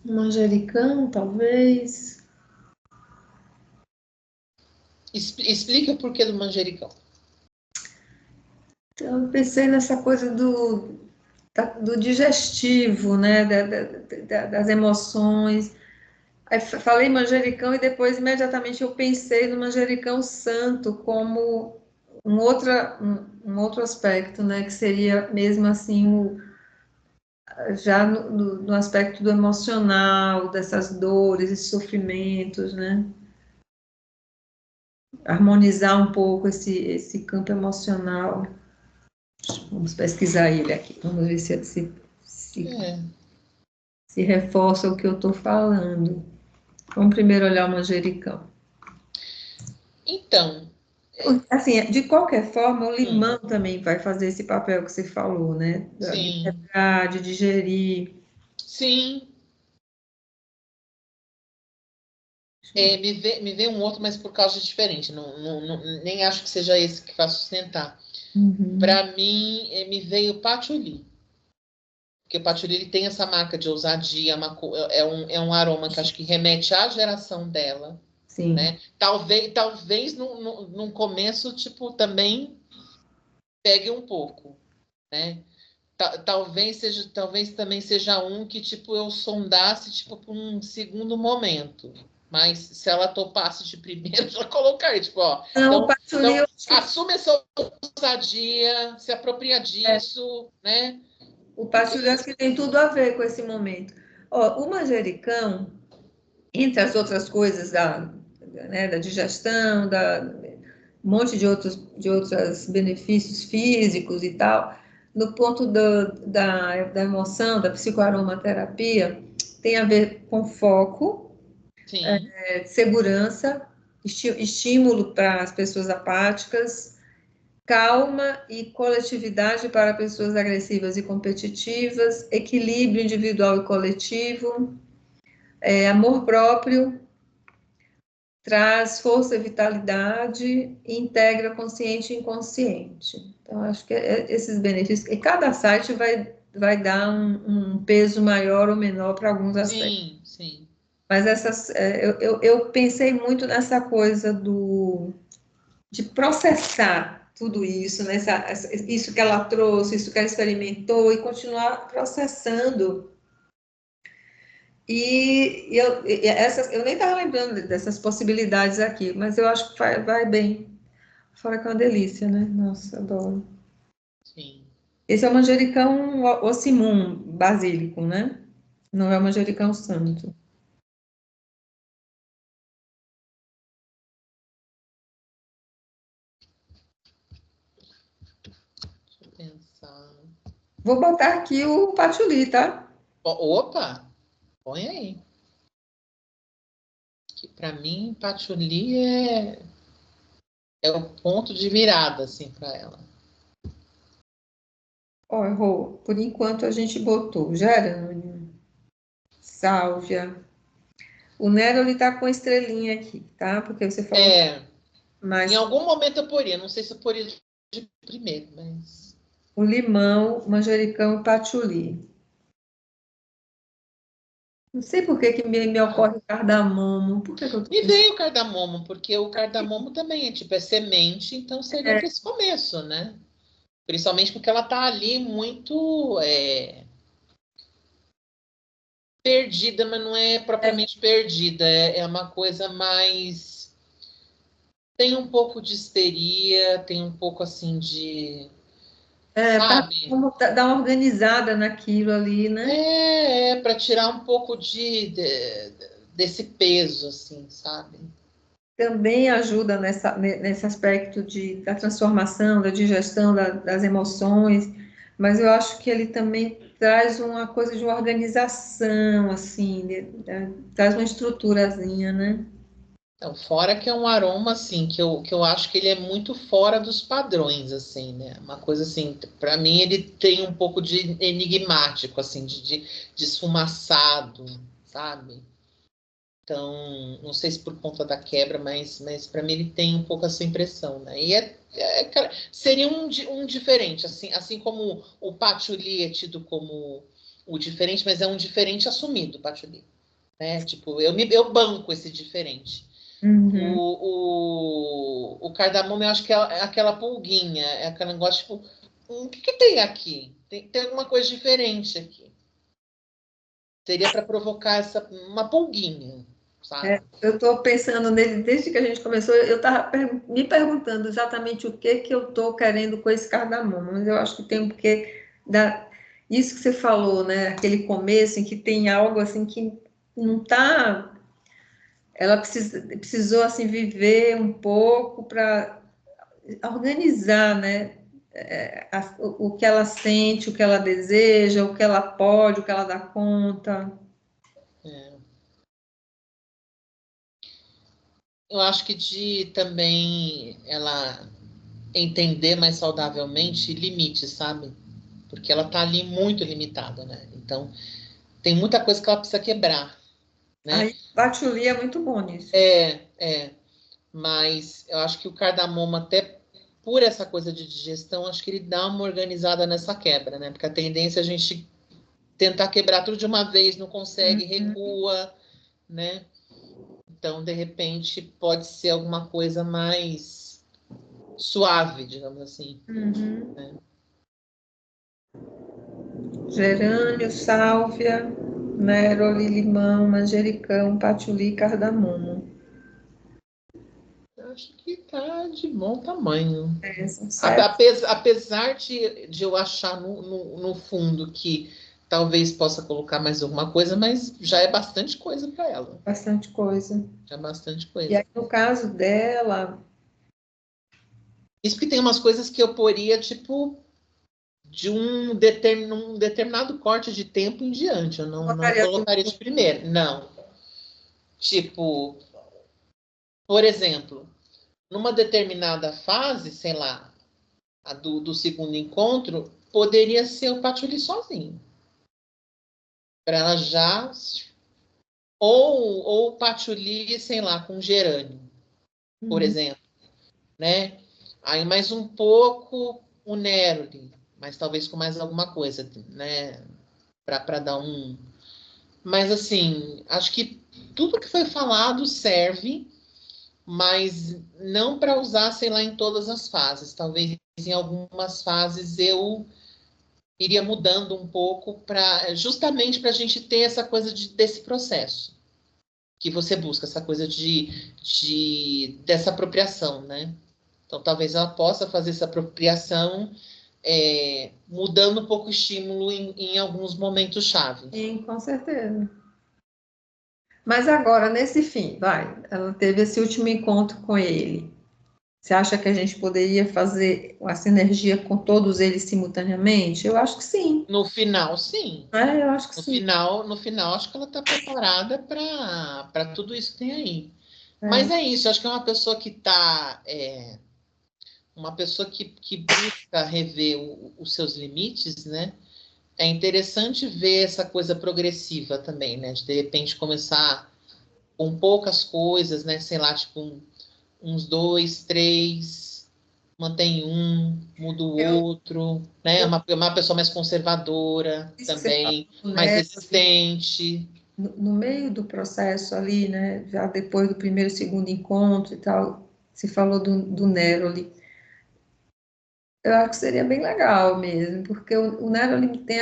Um manjericão, talvez.
Explica o porquê do manjericão.
Então, eu pensei nessa coisa do digestivo, né? Das emoções. Aí falei manjericão e depois imediatamente eu pensei no manjericão santo como um outro aspecto, né? Que seria mesmo assim já no aspecto do emocional, dessas dores e sofrimentos, né? Harmonizar um pouco esse campo emocional. Vamos pesquisar ele aqui, vamos ver se,
É.
se reforça o que eu estou falando. Vamos primeiro olhar o manjericão.
Então,
Assim, de qualquer forma, o
hum,
limão também vai fazer esse papel que você falou, né? De
sim,
quebrar, de digerir.
sim. Me vê um outro, mas por causa de diferente. Nem acho que seja esse que vai sustentar.
Uhum.
Para mim, me veio patchouli. Porque o patchouli ele tem essa marca de ousadia, é um aroma que acho que remete à geração dela,
Sim.
né? Talvez num começo, tipo, também pegue um pouco, né? Talvez também seja um que, tipo, eu sondasse, tipo, por um segundo momento. Mas se ela topasse de primeiro, já colocaria, tipo, ó.
Não, o patchouli,
Então
eu acho que
assume essa ousadia, se apropria disso, né?
o patchouli eu acho que tem tudo a ver com esse momento. Ó, o manjericão, entre as outras coisas né, da digestão, um monte de outros benefícios físicos e tal, no ponto da emoção, da psicoaromaterapia, tem a ver com foco,
Sim,
segurança, estímulo para as pessoas apáticas, calma e coletividade para pessoas agressivas e competitivas, equilíbrio individual e coletivo, amor próprio, traz força e vitalidade e integra consciente e inconsciente. Então, acho que esses benefícios, e cada site vai dar um peso maior ou menor para alguns aspectos.
Sim, sim.
Mas eu pensei muito nessa coisa de processar tudo isso, né? Isso que ela trouxe, isso que ela experimentou, e continuar processando. Eu nem estava lembrando dessas possibilidades aqui, mas eu acho que vai bem. Fora que é uma delícia, né? Nossa, adoro.
Sim.
Esse é o manjericão ocimum basílico, né? Não é o manjericão santo.
Deixa eu pensar.
Vou botar aqui o patchouli, tá?
Opa, põe aí. Que para mim, patchouli é o ponto de virada, assim, para ela.
Ó, errou. Por enquanto a gente botou gerânio, sálvia. O Nero, ele tá com estrelinha aqui, tá? Porque você falou
Em
mais
algum momento eu poria, não sei se eu poria de primeiro, mas...
o limão, manjericão e patchouli. Não sei por que que me ocorre o cardamomo. Por que que eu tô
Me
pensando?
veio o cardamomo, porque o cardamomo também é semente, então seria para esse começo, né? Principalmente porque ela tá ali muito perdida, mas não é propriamente perdida, é uma coisa mais... Tem um pouco de histeria, tem um pouco assim de... Sabe?
Vamos dar uma organizada naquilo ali, né?
Para tirar um pouco desse peso, assim, sabe?
Também ajuda nesse aspecto da transformação, da digestão das emoções, mas eu acho que ele também traz uma coisa de uma organização, assim, traz uma estruturazinha, né?
Então, fora que é um aroma, assim, que eu acho que ele é muito fora dos padrões, assim, né? Uma coisa assim, para mim ele tem um pouco de enigmático, assim, de esfumaçado, sabe? Então, não sei se por conta da quebra, mas para mim ele tem um pouco essa impressão, né? E seria um diferente, assim como o patchouli é tido como o diferente, mas é um diferente assumido, o patchouli, né? Tipo, eu banco esse diferente.
Uhum.
O cardamomo, eu acho que é aquela pulguinha, é aquele negócio, tipo, o que tem aqui? Tem alguma coisa diferente aqui. Seria para provocar uma pulguinha, sabe?
Eu estou pensando nele desde que a gente começou, eu estava me perguntando exatamente o que que eu estou querendo com esse cardamomo, mas eu acho que tem um porquê isso que você falou, né? Aquele começo em que tem algo assim que não está. Ela precisou assim viver um pouco para organizar, né? O que ela sente, o que ela deseja, o que ela pode, o que ela dá conta.
É. Eu acho que de também ela entender mais saudavelmente limites, sabe? Porque ela tá ali muito limitada, né? Então, tem muita coisa que ela precisa quebrar, né?
Aí, patchouli é muito bom nisso.
É. Mas eu acho que o cardamomo, até por essa coisa de digestão, acho que ele dá uma organizada nessa quebra, né? Porque a tendência é a gente tentar quebrar tudo de uma vez, não consegue,
Uhum.
recua, né? Então, de repente, pode ser alguma coisa mais suave, digamos assim.
Uhum.
Né?
Gerânio, sálvia, neroli, limão, manjericão, patchouli, cardamomo.
Eu acho que tá de bom tamanho.
São sete.
Apesar de eu achar no fundo que talvez possa colocar mais alguma coisa, mas já é bastante coisa para ela.
Bastante coisa.
Já é bastante
E
coisa.
aí, no caso dela,
Isso que tem umas coisas que eu poria, tipo, de um determinado corte de tempo em diante. Eu não
botaria
colocaria de primeiro. Não. Tipo, por exemplo, numa determinada fase, sei lá, a do segundo encontro, poderia ser o Patchouli sozinho. Para ela já... Ou o Patchouli, sei lá, com gerânio, por exemplo, né? Aí mais um pouco o Neroli, mas talvez com mais alguma coisa, né? Para dar um... Mas, assim, acho que tudo que foi falado serve, mas não para usar, sei lá, em todas as fases. Talvez em algumas fases eu iria mudando um pouco justamente para a gente ter essa coisa desse processo que você busca, essa coisa dessa apropriação, né? Então, talvez ela possa fazer essa apropriação mudando um pouco o estímulo em alguns momentos-chave.
Sim, com certeza. Mas agora, nesse fim, vai, ela teve esse último encontro com ele. Você acha que a gente poderia fazer uma sinergia com todos eles simultaneamente? Eu acho que sim.
No final, sim.
Eu acho que sim.
No final, acho que ela está preparada para tudo isso que tem aí.
É.
Mas é isso, acho que é uma pessoa que está. Uma pessoa que busca rever os seus limites, né? É interessante ver essa coisa progressiva também, né? De repente começar com poucas coisas, né? Sei lá, tipo uns dois, três, mantém um, muda o
Eu,
outro, né? Uma pessoa mais conservadora
isso que você
também,
falou,
mais
né?
resistente.
No meio do processo ali, né? Já depois do primeiro, segundo encontro e tal, se falou do Neroli. Eu acho que seria bem legal mesmo, porque o Neroli tem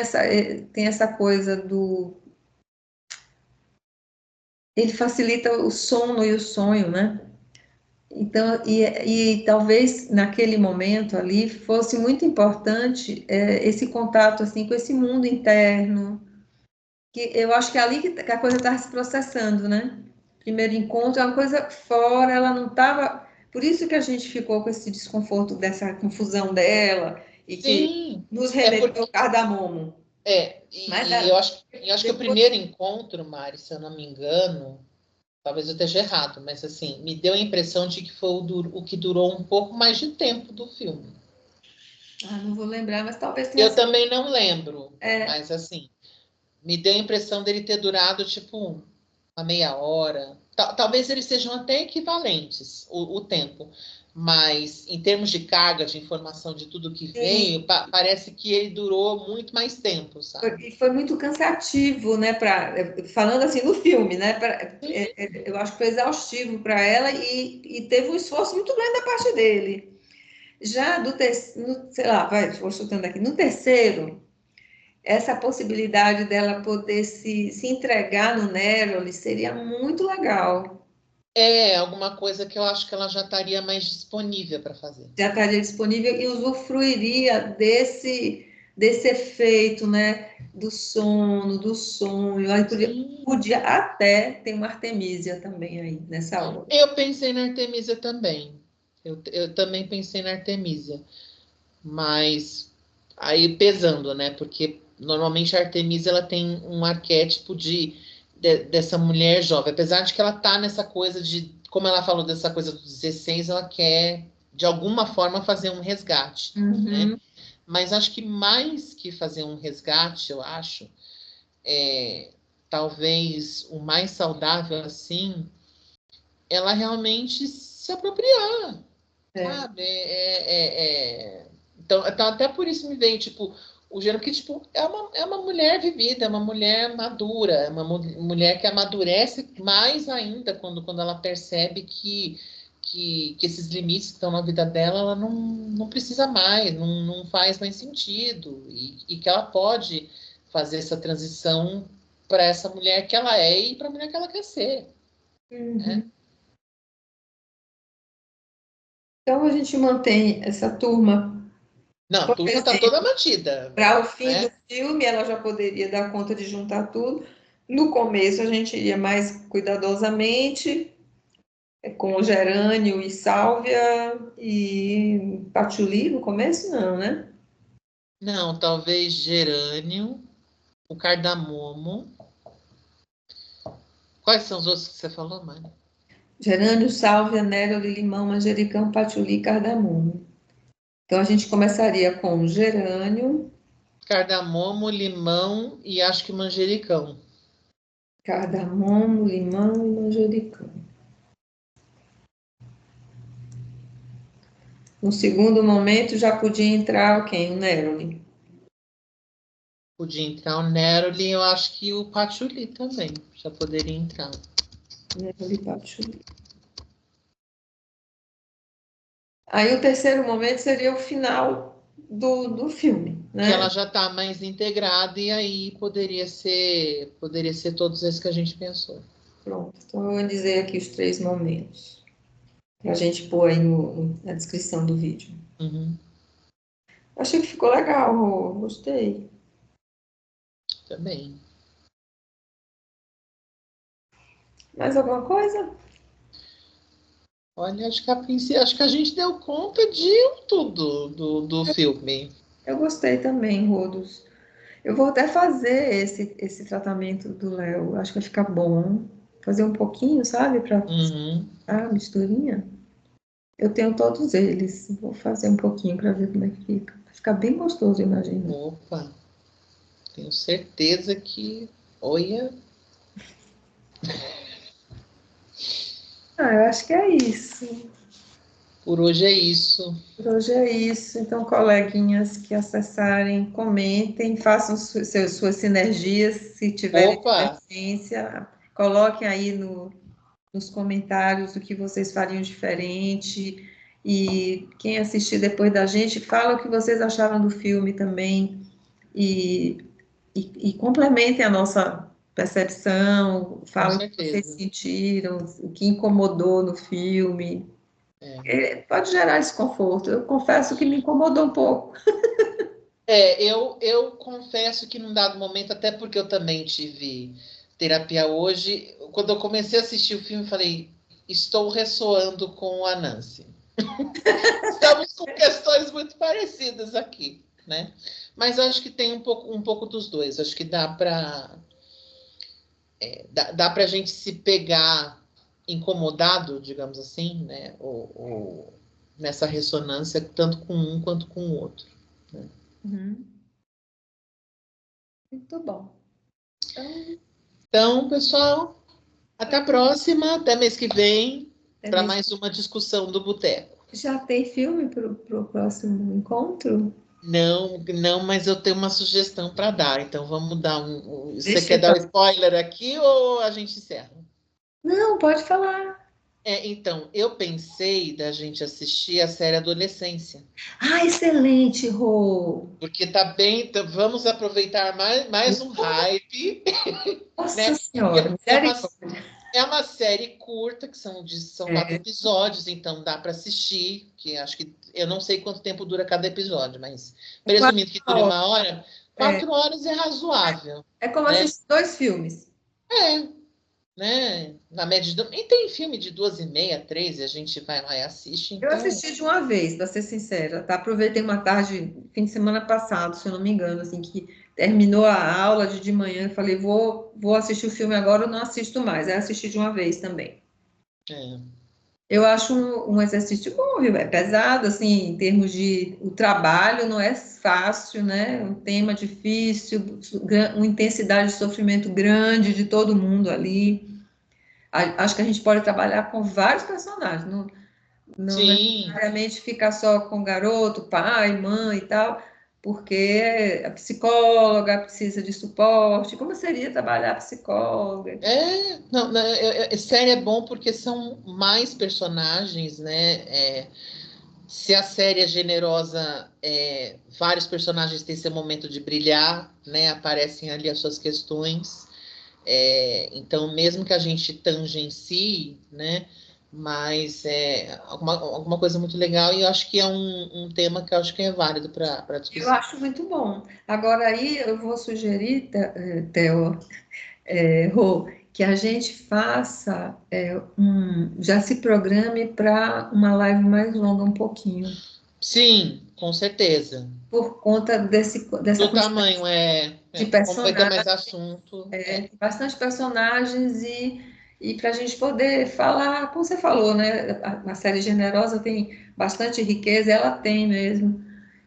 essa coisa do... Ele facilita o sono e o sonho, né? Então, e talvez naquele momento ali fosse muito importante esse contato assim com esse mundo interno, que eu acho que é ali que a coisa estava se processando, né? Primeiro encontro é uma coisa fora, ela não estava. Por isso que a gente ficou com esse desconforto dessa confusão dela e que
Sim,
nos
é
remeteu ao
porque
cardamomo. Mas
eu acho que o
depois,
primeiro encontro, Mari, se eu não me engano, talvez eu esteja errado, mas assim, me deu a impressão de que foi o que durou um pouco mais de tempo do filme.
não vou lembrar, mas talvez tenha
Eu
sido.
também não lembro,
É,
mas assim, me deu a impressão dele ter durado tipo uma meia hora. Talvez eles sejam até equivalentes, o tempo. Mas em termos de carga de informação de tudo que
sim.
veio, parece que ele durou muito mais tempo, sabe?
E foi muito cansativo, né? Falando assim no filme, né?
Sim,
Eu acho que foi exaustivo para ela e teve um esforço muito grande da parte dele. Já do terceiro, sei lá, vai, vou chutando aqui, no terceiro, essa possibilidade dela poder se entregar no Neroli seria muito legal.
alguma coisa que eu acho que ela já estaria mais disponível para fazer.
Já estaria disponível e usufruiria desse efeito, né? Do sono, do sonho. Aí
Sim.
podia até ter uma Artemisia também aí nessa hora.
Eu pensei na Artemisia também. Eu também pensei na Artemisia. Mas aí pesando, né? Porque normalmente a Artemisia ela tem um arquétipo dessa mulher jovem. Apesar de que ela tá nessa coisa de, como ela falou dessa coisa dos 16, ela quer de alguma forma fazer um resgate, né?
Uhum.
Mas acho que mais que fazer um resgate, eu acho, talvez o mais saudável assim, ela realmente se apropriar,
É.
sabe? Então, até por isso me veio, tipo, o gênero que, tipo, é uma mulher vivida, é uma mulher madura, é uma mulher que amadurece mais ainda quando ela percebe que esses limites que estão na vida dela, ela não precisa mais, não faz mais sentido, e que ela pode fazer essa transição para essa mulher que ela é e para a mulher que ela quer ser, né?
Uhum. Então a gente mantém essa turma,
Não, a
por
turma tá toda
exemplo,
mantida,
para o fim do
né?
filme, ela já poderia dar conta de juntar tudo. No começo a gente iria mais cuidadosamente, com o gerânio e sálvia e patchouli no começo, não, né?
Não, talvez gerânio, o cardamomo. Quais são os outros que você falou, Mari?
Gerânio, sálvia, néroli, limão, manjericão, patchouli, cardamomo. Então, a gente começaria com gerânio,
Cardamomo, limão e acho que manjericão.
cardamomo, limão e manjericão. No segundo momento, já podia entrar quem? O Neroli.
Podia entrar o Neroli, eu acho que o patchouli também já poderia entrar.
Neroli, patchouli. Aí o terceiro momento seria o final do filme,
Que
né?
ela já está mais integrada e aí poderia ser todos esses que a gente pensou.
Pronto. Então, eu vou dizer aqui os três momentos, para a gente pôr aí na descrição do vídeo.
Uhum,
Achei que ficou legal, Rô. Gostei.
também.
Mais alguma coisa?
Olha, acho que a gente deu conta de tudo do filme.
Eu gostei também, Rodos. Eu vou até fazer esse tratamento do Léo. Acho que vai ficar bom. Fazer um pouquinho, sabe? Para
Uhum.
a misturinha. Eu tenho todos eles. Vou fazer um pouquinho para ver como é que fica. Vai ficar bem gostoso, eu imagino.
Opa, tenho certeza que. Olha,
Ah, eu acho que é isso.
por hoje é isso.
Por hoje é isso. Então, coleguinhas que acessarem, comentem, façam suas sinergias, se tiverem
Opa,
divergência, coloquem aí nos comentários o que vocês fariam diferente. E quem assistir depois da gente, fala o que vocês acharam do filme também. E, e complementem a nossa percepção,
com
falem o que vocês
certeza.
sentiram, o que incomodou no filme.
É.
Pode gerar desconforto. Eu confesso que me incomodou um pouco.
Eu confesso que num dado momento, até porque eu também tive terapia hoje, quando eu comecei a assistir o filme, falei, estou ressoando com a Nancy. Estamos com questões muito parecidas aqui, né? Mas eu acho que tem um pouco dos dois. Acho que dá para a gente se pegar incomodado, digamos assim, né? Nessa ressonância, tanto com um quanto com o outro. Né?
Uhum. Muito bom. Então,
Então, pessoal, até a próxima, até mês que vem,
é
para
mesmo.
mais uma discussão do Boteco.
Já tem filme para o próximo encontro?
Não, não, mas eu tenho uma sugestão para dar. Então, vamos dar Você
Deixa
quer
eu
dar o
falar.
spoiler aqui ou a gente encerra?
Não, pode falar.
Então, eu pensei da gente assistir a série Adolescência.
Ah, excelente, Rô.
Porque tá bem, então vamos aproveitar mais um hype,
Nossa
né?
Senhora,
É uma,
misericórdia.
é uma série curta, que são quatro
É,
episódios, então dá para assistir, que acho que eu não sei quanto tempo dura cada episódio, mas
é quase
presumindo que dure
uma hora.
1 hora,
É,
4 horas é razoável,
é como
né?
assistir dois filmes.
É, né? Na média e tem filme de 2h30, 3, e a gente vai lá e assiste,
Eu
então
assisti de uma vez, para ser sincera, tá? Aproveitei uma tarde, fim de semana passado, se eu não me engano, assim, que terminou a aula de manhã, eu falei, vou assistir o filme agora, eu não assisto mais. Aí assisti de uma vez também.
é,
Eu acho um exercício bom, viu? É pesado, assim, em termos de... O trabalho não é fácil, né? Um tema difícil, uma intensidade de sofrimento grande de todo mundo ali. Acho que a gente pode trabalhar com vários personagens, não
sim.
necessariamente ficar só com garoto, pai, mãe e tal, porque a psicóloga precisa de suporte. Como seria trabalhar psicóloga?
Não, não, série é bom porque são mais personagens, né? Se a série é generosa, vários personagens têm seu momento de brilhar, né? Aparecem ali as suas questões. Então, mesmo que a gente tangencie, né? Mas alguma coisa muito legal e eu acho que é um tema que eu acho que é válido para
Eu
discussão.
acho muito bom. Agora aí eu vou sugerir, Theo, Rô, que a gente faça já se programe para uma live mais longa um pouquinho,
Sim, com certeza.
por conta dessa
Do
quantidade
tamanho,
de
como vai ter
personagens,
mais assunto.
bastante personagens e para a gente poder falar, como você falou, né? A série Generosa tem bastante riqueza, ela tem mesmo.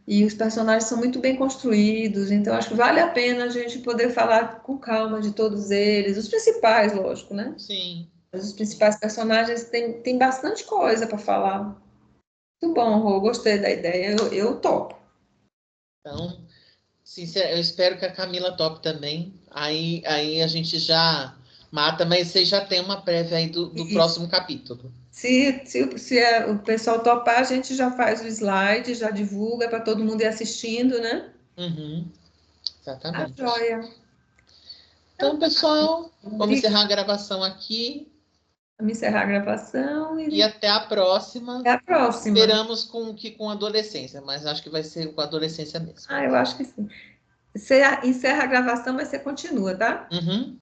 E os personagens são muito bem construídos, então acho que vale a pena a gente poder falar com calma de todos eles, os principais, lógico, né?
Sim.
Mas os principais personagens tem bastante coisa para falar. Muito bom, Rô, gostei da ideia, eu topo.
Então, eu espero que a Camila tope também. Aí a gente já mata, mas você já tem uma prévia aí do
Isso.
próximo capítulo.
Se o pessoal topar, a gente já faz o slide, já divulga para todo mundo ir assistindo, né?
Uhum,
Tá
exatamente.
joia.
Então, pessoal, vamos encerrar a
Obrigada.
gravação aqui
Vamos encerrar a gravação
e
e
até a próxima.
até a próxima.
Esperamos com adolescência, mas acho que vai ser com adolescência mesmo.
Ah, eu acho que sim. Você encerra a gravação, mas você continua, tá?
Uhum.